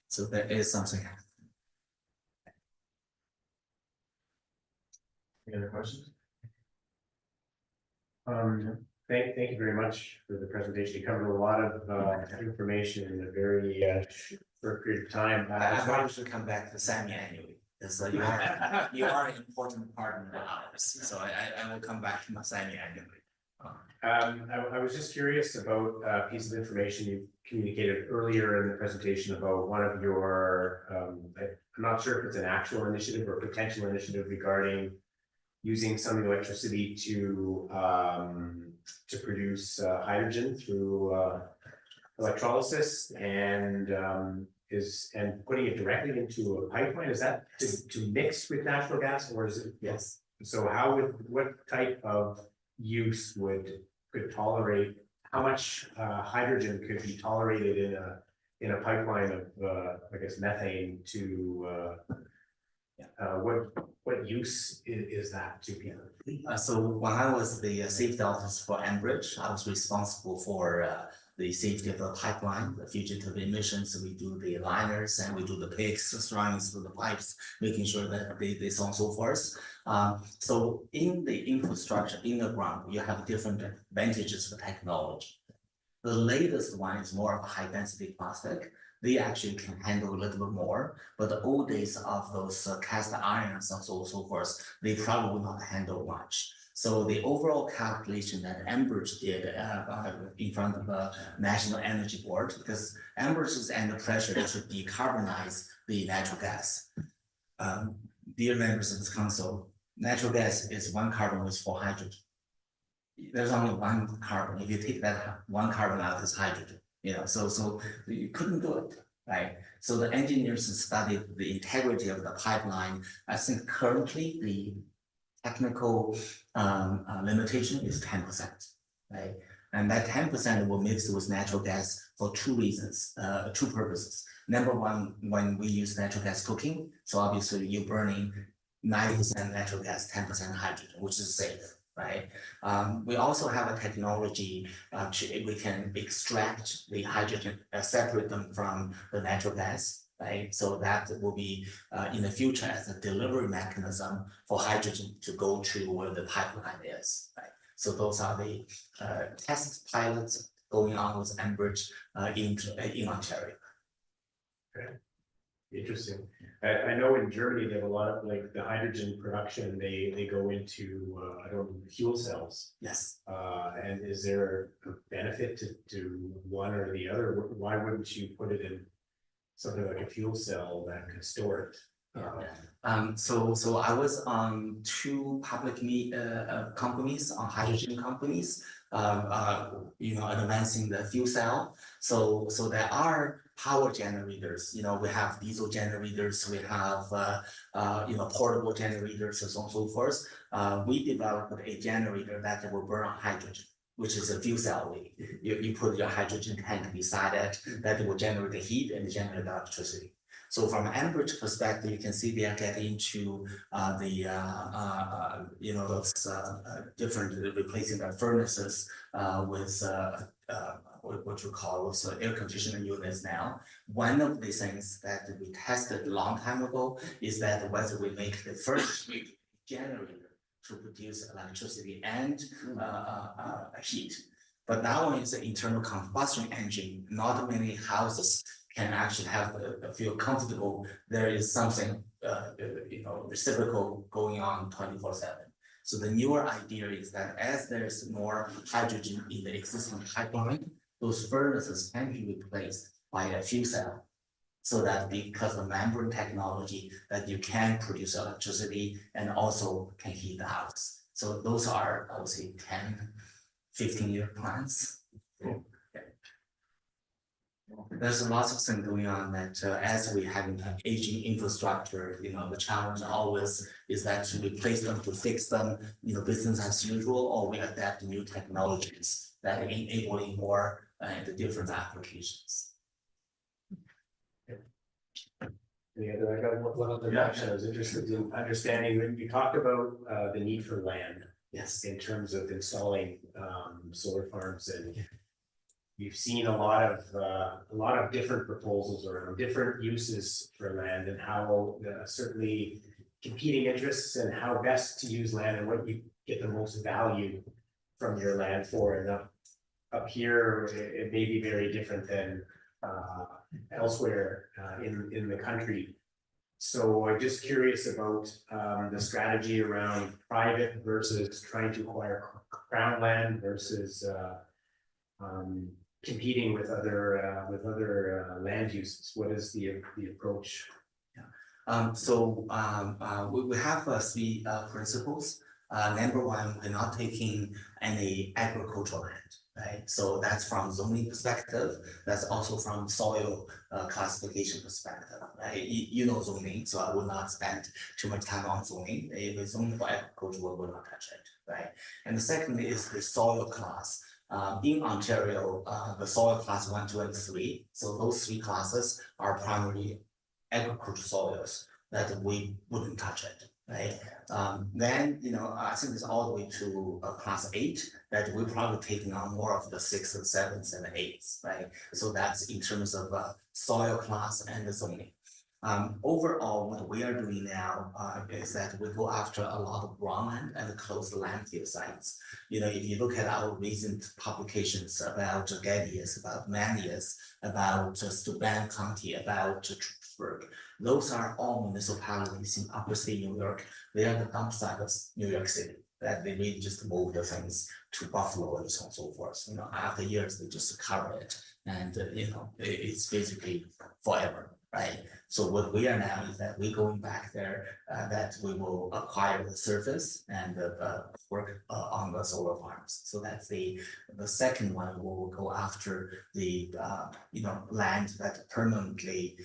Speaker 8: So there is something. Any other questions?
Speaker 6: Thank you very much for the presentation. You covered a lot of information in a very short period of time.
Speaker 8: I probably should come back to Sammy annually. So you are an important partner of ours. So I will come back to Sammy annually.
Speaker 6: I was just curious about a piece of information you communicated earlier in the presentation about one of your, I'm not sure if it's an actual initiative or potential initiative regarding using some electricity to produce hydrogen through electrolysis and putting it directly into a pipeline. Is that to mix with natural gas, or is it?
Speaker 8: Yes.
Speaker 6: So what type of use could tolerate, how much hydrogen could be tolerated in a pipeline of I guess methane to What use is that to people?
Speaker 8: So when I was the safety officer for Enbridge, I was responsible for the safety of the pipeline, the fugitive emissions. We do the liners and we do the pigs surrounding through the pipes, making sure that they so on and so forth. So in the infrastructure, in the ground, you have different advantages for technology. The latest one is more of a high density plastic. They actually can handle a little bit more, but the old days of those cast irons and so on and so forth, they probably will not handle much. So the overall calculation that Enbridge did in front of the National Energy Board, because Enbridge is under pressure to decarbonize the natural gas. Dear members of this council, natural gas is one carbon with 4 hydrogen. There's only one carbon. If you take that one carbon out, it's hydrogen. You know, so you couldn't do it, right? So the engineers studied the integrity of the pipeline. I think currently the technical limitation is 10%, right? And that 10% will mix with natural gas for 2 reasons, 2 purposes. Number one, when we use natural gas cooking, so obviously you're burning 90% natural gas, 10% hydrogen, which is safe. Right. We also have a technology we can extract the hydrogen, separate them from the natural gas. Right. So that will be in the future as a delivery mechanism for hydrogen to go to where the pipeline is. Right. So those are the test pilots going on with Enbridge in Ontario.
Speaker 6: Okay. Interesting. I know in Germany they have a lot of like the hydrogen production. They go into I don't know, fuel cells.
Speaker 8: Yes.
Speaker 6: And is there a benefit to one or the other? Why wouldn't you put it in something like a fuel cell that could store it?
Speaker 8: So I was on 2 public companies, on hydrogen companies, advancing the fuel cell. So there are power generators. You know, we have diesel generators, we have portable generators, and so on and so forth. We developed a generator that will burn on hydrogen, which is a fuel cell. You put your hydrogen tank beside it, that will generate the heat and generate the electricity. So from an Enbridge perspective, you can see they are getting into those different replacing the furnaces with what you call also air conditioning units now. One of the things that we tested a long time ago is that whether we make the first generator to produce electricity and heat. But that one is an internal combustion engine. Not many houses can actually feel comfortable. There is something reciprocal going on 24/7. So the newer idea is that as there's more hydrogen in the existing pipeline, those furnaces can be replaced by a fuel cell. So that because of membrane technology that you can produce electricity and also can heat the house. So those are, I would say, 10, 15-year plans. There's lots of things going on that as we have an aging infrastructure, the challenge always is that to replace them, to fix them, business as usual, or we adapt to new technologies that are enabling more the different applications.
Speaker 6: I got one other question. I was interested in understanding when you talked about the need for land.
Speaker 8: Yes.
Speaker 6: In terms of installing solar farms, and you've seen a lot of different proposals around different uses for land and how certainly competing interests and how best to use land and what you get the most value from your land for. And up here, it may be very different than elsewhere in the country. So I'm just curious about the strategy around private versus trying to acquire crown land versus competing with other land uses. What is the approach?
Speaker 8: We have 3 principles. Number one, we're not taking any agricultural land, right? So that's from zoning perspective. That's also from soil classification perspective, right? You know zoning, so I will not spend too much time on zoning. If it's zoned for agriculture, we will not touch it, right? And the second is the soil class. In Ontario, the soil class 1, 2, and 3. So those 3 classes are primarily agricultural soils. that we wouldn't touch it, right? Then, I think it's all the way to class 8 that we're probably taking on more of the 6s and 7s and 8s, right? So that's in terms of soil class and the zoning. Overall, what we are doing now is that we go after a lot of brownland and close landfill sites. If you look at our recent publications about Geddes, about Manlius, about Steuben County, about Tewksbury, those are all municipalities in upstate New York. They are the dump site of New York City, that they really just move the things to Buffalo and so on and so forth. After years, they just cover it. And, it's basically forever, right? So what we are now is that we're going back there, that we will acquire the surface and work on the solar farms. So that's the second one. We will go after the land that permanently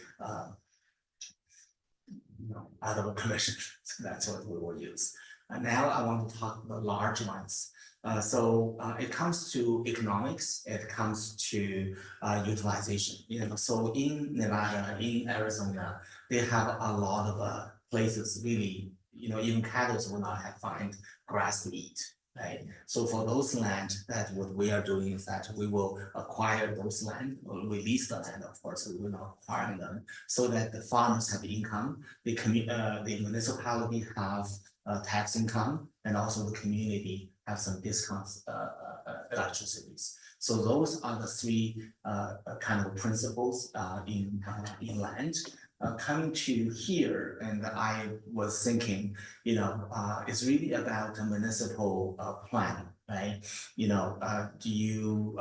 Speaker 8: out of commission. So that's what we will use. And now I want to talk about large ones. So it comes to economics, it comes to utilization. So in Nevada, in Arizona, they have a lot of places really, even cattle will not have find grass to eat, right? So for those land, that what we are doing is that we will acquire those land, or release the land, of course, we will not acquire them, so that the farmers have income, the municipality have tax income, and also the community have some discounts, electricities. So those are the three kind of principles in land. Coming to here, and I was thinking, it's really about a municipal plan, right? Do you,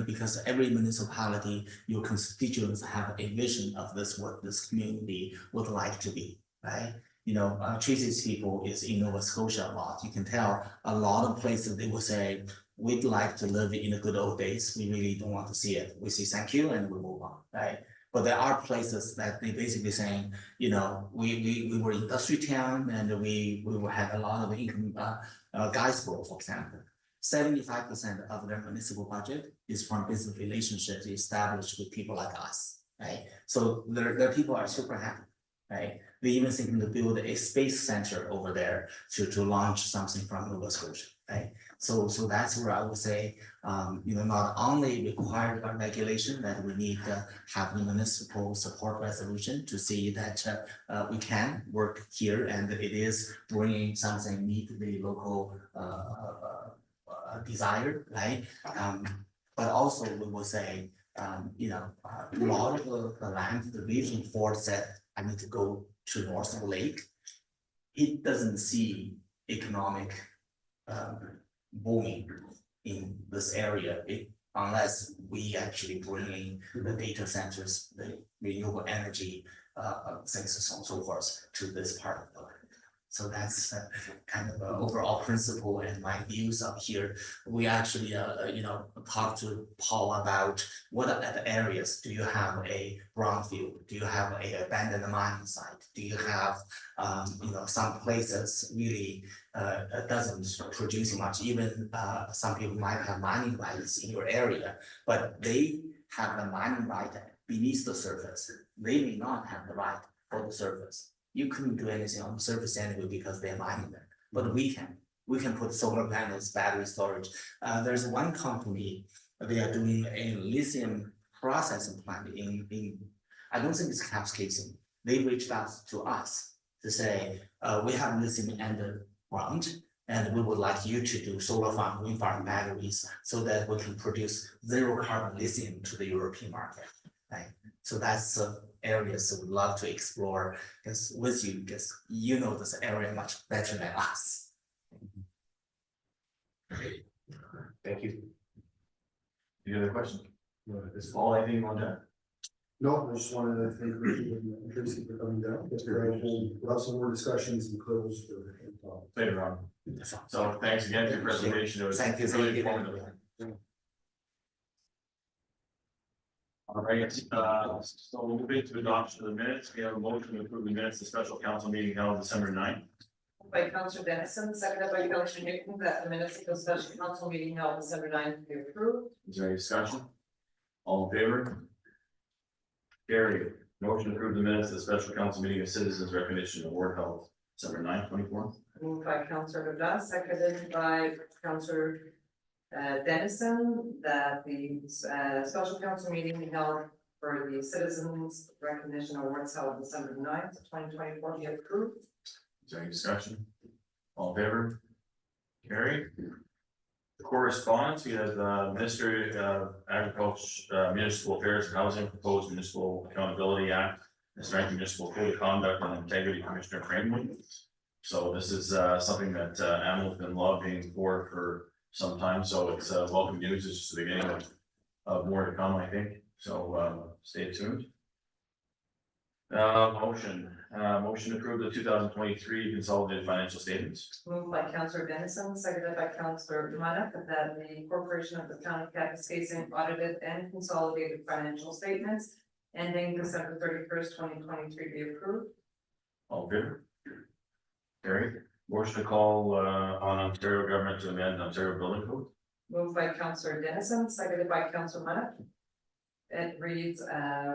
Speaker 8: because every municipality, your constituents have a vision of what this community would like to be, right? Tracy's people is in Nova Scotia a lot. You can tell a lot of places they will say, we'd like to live in the good old days. We really don't want to see it. We say thank you and we move on, right? But there are places that they basically saying, we were industry town and we had a lot of income, Guysborough, for example. 75% of their municipal budget is from business relationships established with people like us, right? So their people are super happy, right? They even thinking to build a space center over there to launch something from Nova Scotia, right? So that's where I would say, not only required by regulation that we need to have the municipal support resolution to see that we can work here and it is bringing something meet the local desire, right? But also we will say, a lot of the land, the region Ford said, I need to go to north of the lake. It doesn't see economic booming in this area unless we actually bring in the data centers, the renewable energy things and so on and so forth to this part of the land. So that's kind of an overall principle and my views up here. We actually, talked to Paul about what are the areas. Do you have a brownfield? Do you have a abandoned mining site? Do you have, some places really doesn't produce much? Even some people might have mining rights in your area, but they have the mining right beneath the surface. They may not have the right for the surface. You couldn't do anything on the surface anyway because they're mining them, but we can put solar panels, battery storage. There's one company, they are doing a lithium processing plant in I don't think it's Cascading. They reached out to us to say, we have lithium underground and we would like you to do solar farm, wind farm batteries so that we can produce zero carbon lithium to the European market, right? So that's areas that we'd love to explore because with you, because this area much better than us.
Speaker 6: Thank you.
Speaker 1: Any other questions? Is Paul, anything you want to?
Speaker 4: No, I just wanted to thank Ricky and Tracy for coming down. We'll have some more discussions and close for
Speaker 1: Later on. So thanks again for your presentation. It was
Speaker 8: Thank you.
Speaker 1: really informative. All right, so we'll move into adoption of the minutes. We have a motion to approve the minutes of special council meeting held December 9th.
Speaker 3: By Councillor Dennison, seconded by Councillor Newton, that the minutes of the special council meeting held December 9th be approved.
Speaker 1: Is there any discussion? All in favor? Carried. Motion to approve the minutes of the special council meeting of citizens recognition award held December 9th, 24.
Speaker 3: Moved by Councillor Ladon, seconded by Councillor Dennison, that the special council meeting be held for the Citizens Recognition Awards held December 9th, 2024 be approved.
Speaker 1: Is there any discussion? All in favor? Carried. The correspondence, we have Ministry of Agriculture, Municipal Affairs and Housing, proposed Municipal Accountability Act, and strengthen municipal code of conduct and integrity commissioner framework. So this is something that Amel's been lobbying for some time, so it's welcome news. It's just the beginning of more to come, I think. So stay tuned. Motion to approve the 2023 consolidated financial statements.
Speaker 3: Moved by Councillor Dennison, seconded by Councillor Manock, that the Corporation of the Town of Kapuskasing audited and consolidated financial statements ending December 31st, 2023 be approved.
Speaker 1: All in favor? Carried. Motion to call on Ontario government to amend Ontario building code.
Speaker 3: Moved by Councillor Dennison, seconded by Councillor Manock. It reads,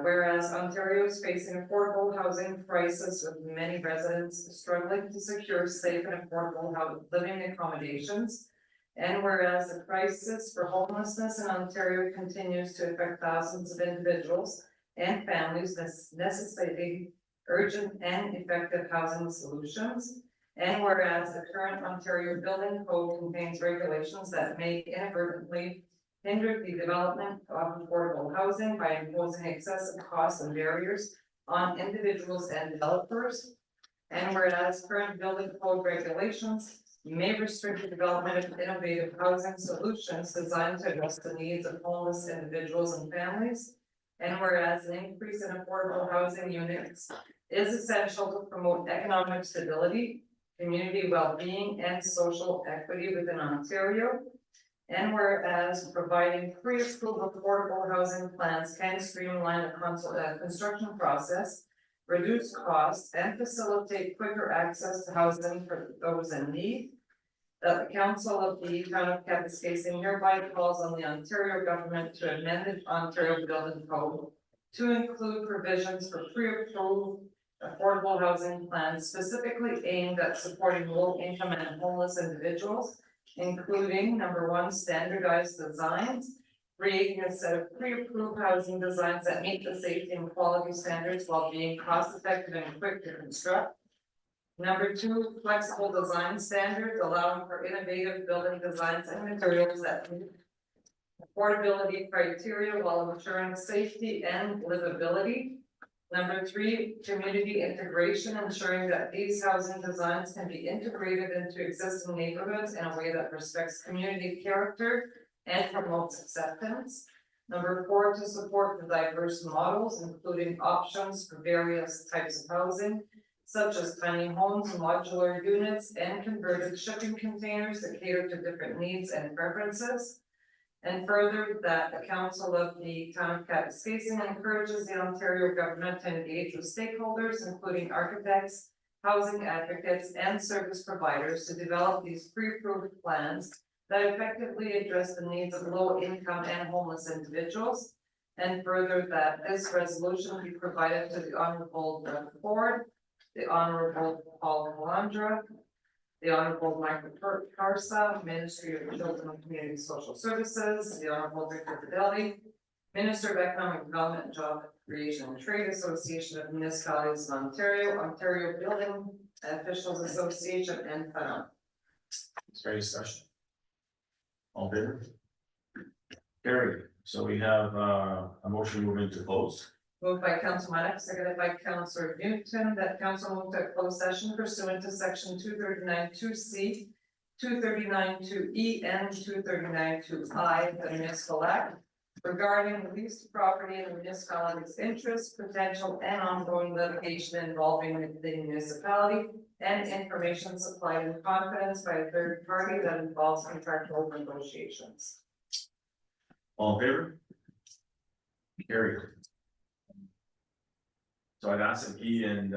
Speaker 3: whereas Ontario is facing affordable housing crisis with many residents struggling to secure safe and affordable living accommodations. And whereas the crisis for homelessness in Ontario continues to affect thousands of individuals and families necessitating urgent and effective housing solutions. And whereas the current Ontario building code contains regulations that may inadvertently hinder the development of affordable housing by imposing excessive costs and barriers on individuals and developers. And whereas current building code regulations may restrict the development of innovative housing solutions designed to address the needs of homeless individuals and families. And whereas an increase in affordable housing units is essential to promote economic stability, community well-being, and social equity within Ontario. And whereas providing pre-approval affordable housing plans can streamline the construction process, reduce costs, and facilitate quicker access to housing for those in need. That the Council of the Town of Kapuskasing hereby calls on the Ontario government to amend the Ontario Building Code to include provisions for pre-approved affordable housing plans specifically aimed at supporting low-income and homeless individuals, including number one, standardized designs, creating a set of pre-approved housing designs that meet the safety and quality standards while being cost-effective and quick to construct. Number two, flexible design standards allowing for innovative building designs and materials that meet affordability criteria while ensuring safety and livability. Number three, community integration, ensuring that these housing designs can be integrated into existing neighborhoods in a way that respects community character and promotes acceptance. Number four, to support the diverse models, including options for various types of housing, such as tiny homes, modular units, and converted shipping containers that cater to different needs and preferences. And further, that the Council of the Town of Kapuskasing encourages the Ontario government to engage with stakeholders, including architects, housing advocates, and service providers to develop these pre-approved plans that effectively address the needs of low-income and homeless individuals. And further, that this resolution be provided to the Honorable Doug Ford, the Honorable Paul Calandra, the Honorable Michael Carsa, Ministry of Children and Community Social Services, the Honorable Victor Fidelli, Minister of Economic Development, Job Creation and Trade, Association of Municipalities of Ontario, Ontario Building Officials Association, and FANA.
Speaker 1: It's very discussion. All in favor? Carried. So we have a motion moving to close.
Speaker 3: Moved by Council Manock, seconded by Councillor Newton, that council move to closed session pursuant to section 239(2)C, 239(2)E, and 239(2)I of the Municipal Act regarding leased property in the municipality's interest, potential and ongoing litigation involving the municipality, and information supplied in confidence by a third party that involves contractual negotiations.
Speaker 1: All in favor? Carried. So I'd ask if he and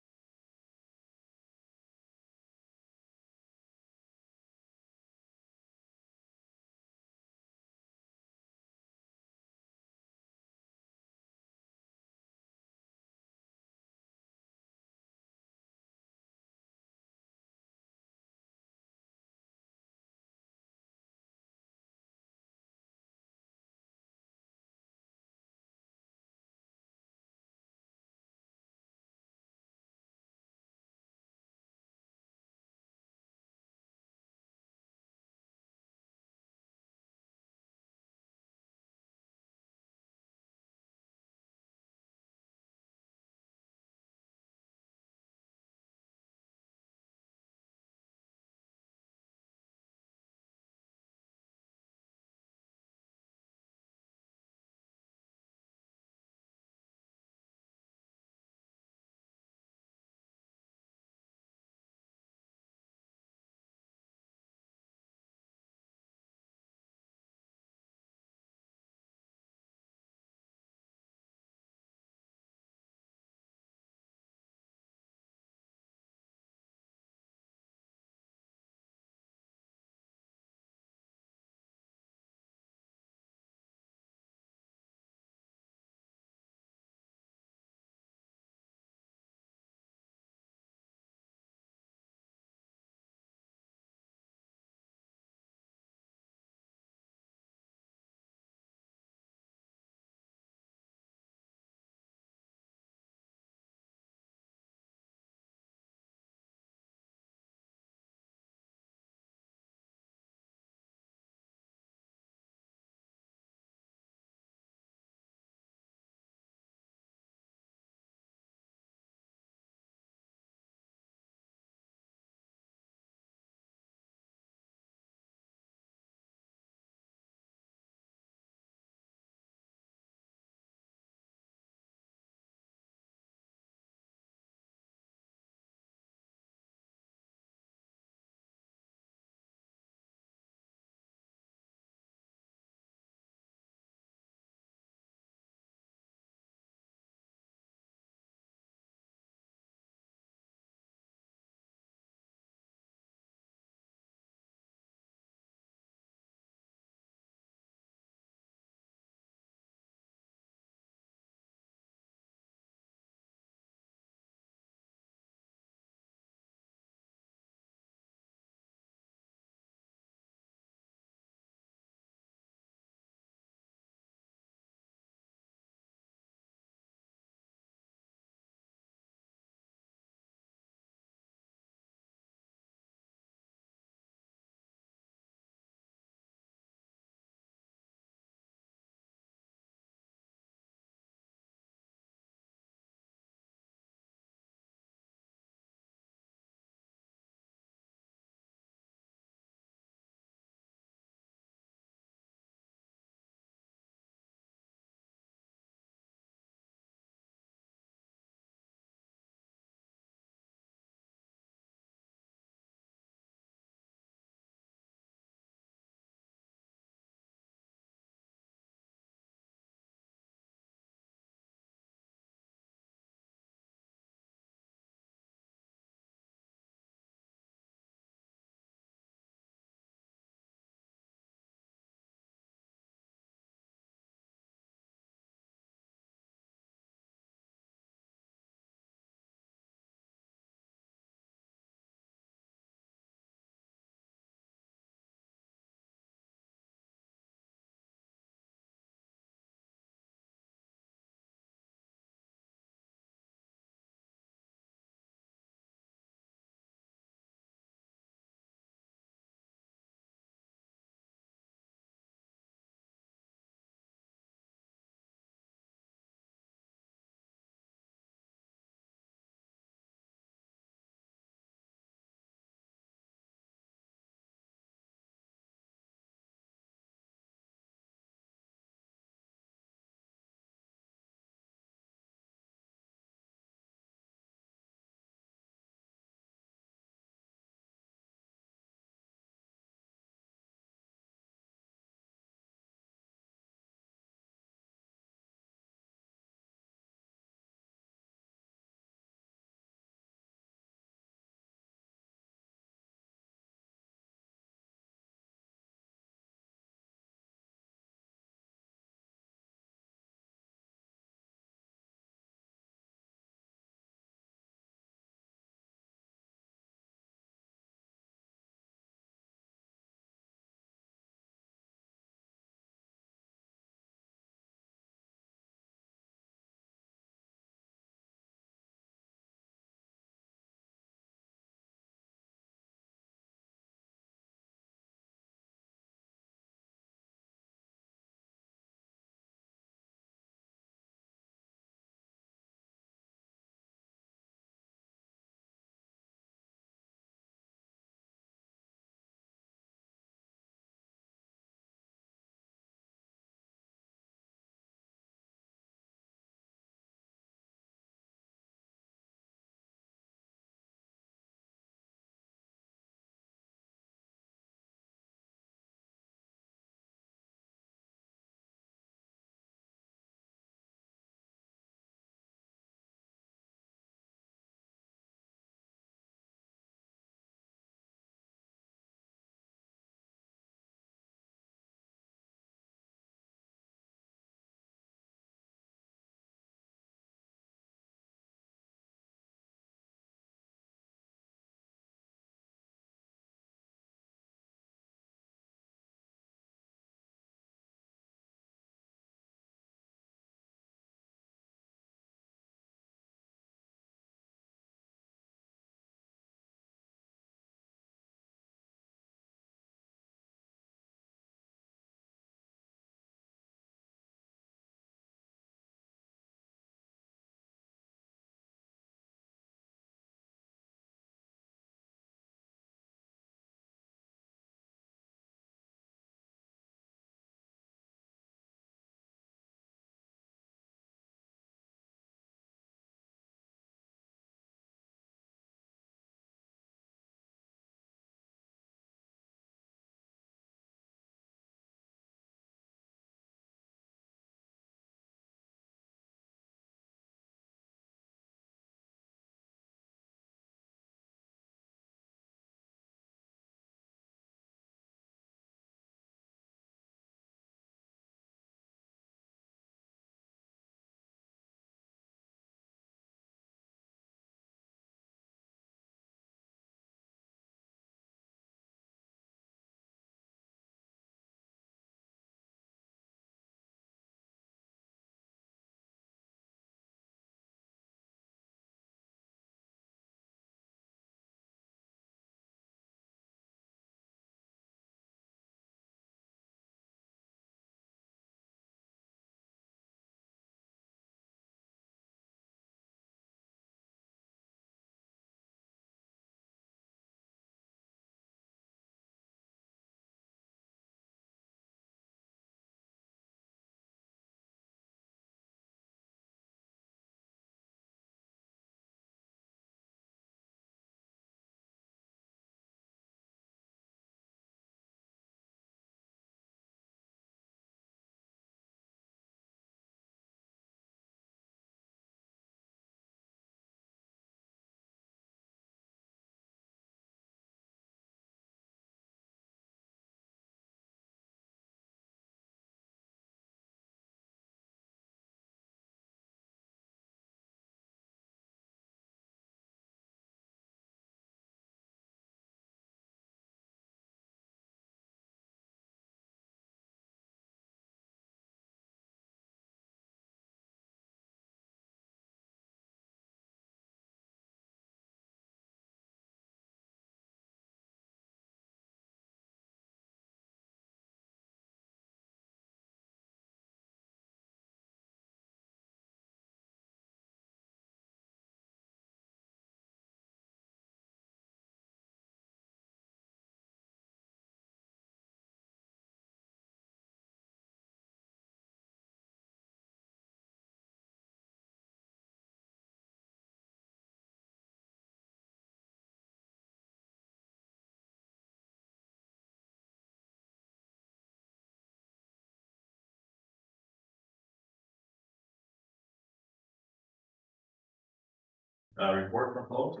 Speaker 1: report from closed.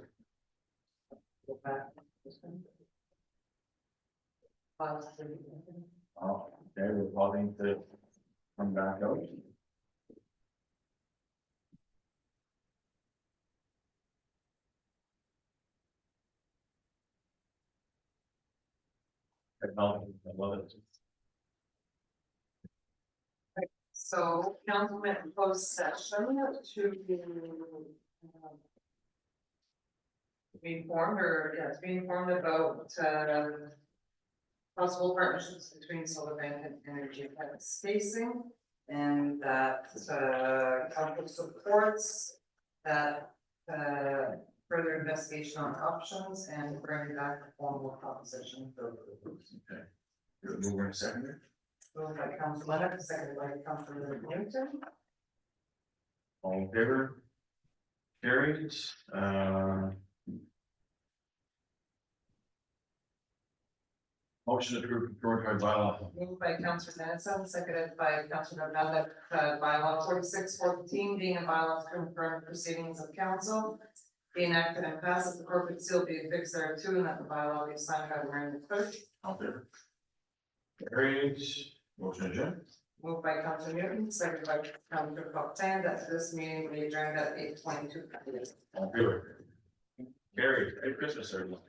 Speaker 1: Oh, okay, we're pausing to come back out. Technology, I love it.
Speaker 3: So council went in closed session to be informed to be informed about possible partnerships between SolarBank and Energy Spacing, and that council supports that further investigation on options and bring back a formal proposition for approval.
Speaker 1: Okay. You're moving second.
Speaker 3: Moved by Council Leonard, seconded by Councilor Newton.
Speaker 1: All in favor? Carried. Motion approved, George by bylaw.
Speaker 3: Moved by Councilor Benson, seconded by Councilor Nanda, bylaw 4614 being a bylaw to confirm proceedings of council. Be enacted and passed, that the corporate seal be affixed thereto, and that the bylaw be signed by the mayor and the clerk.
Speaker 1: All in favor? Carried. Motion adjourned.
Speaker 3: Moved by Councilor Newton, seconded by Councilor Foxton, that this meeting be adjourned at 8:22.
Speaker 1: All in favor? Carried. Merry Christmas, everyone.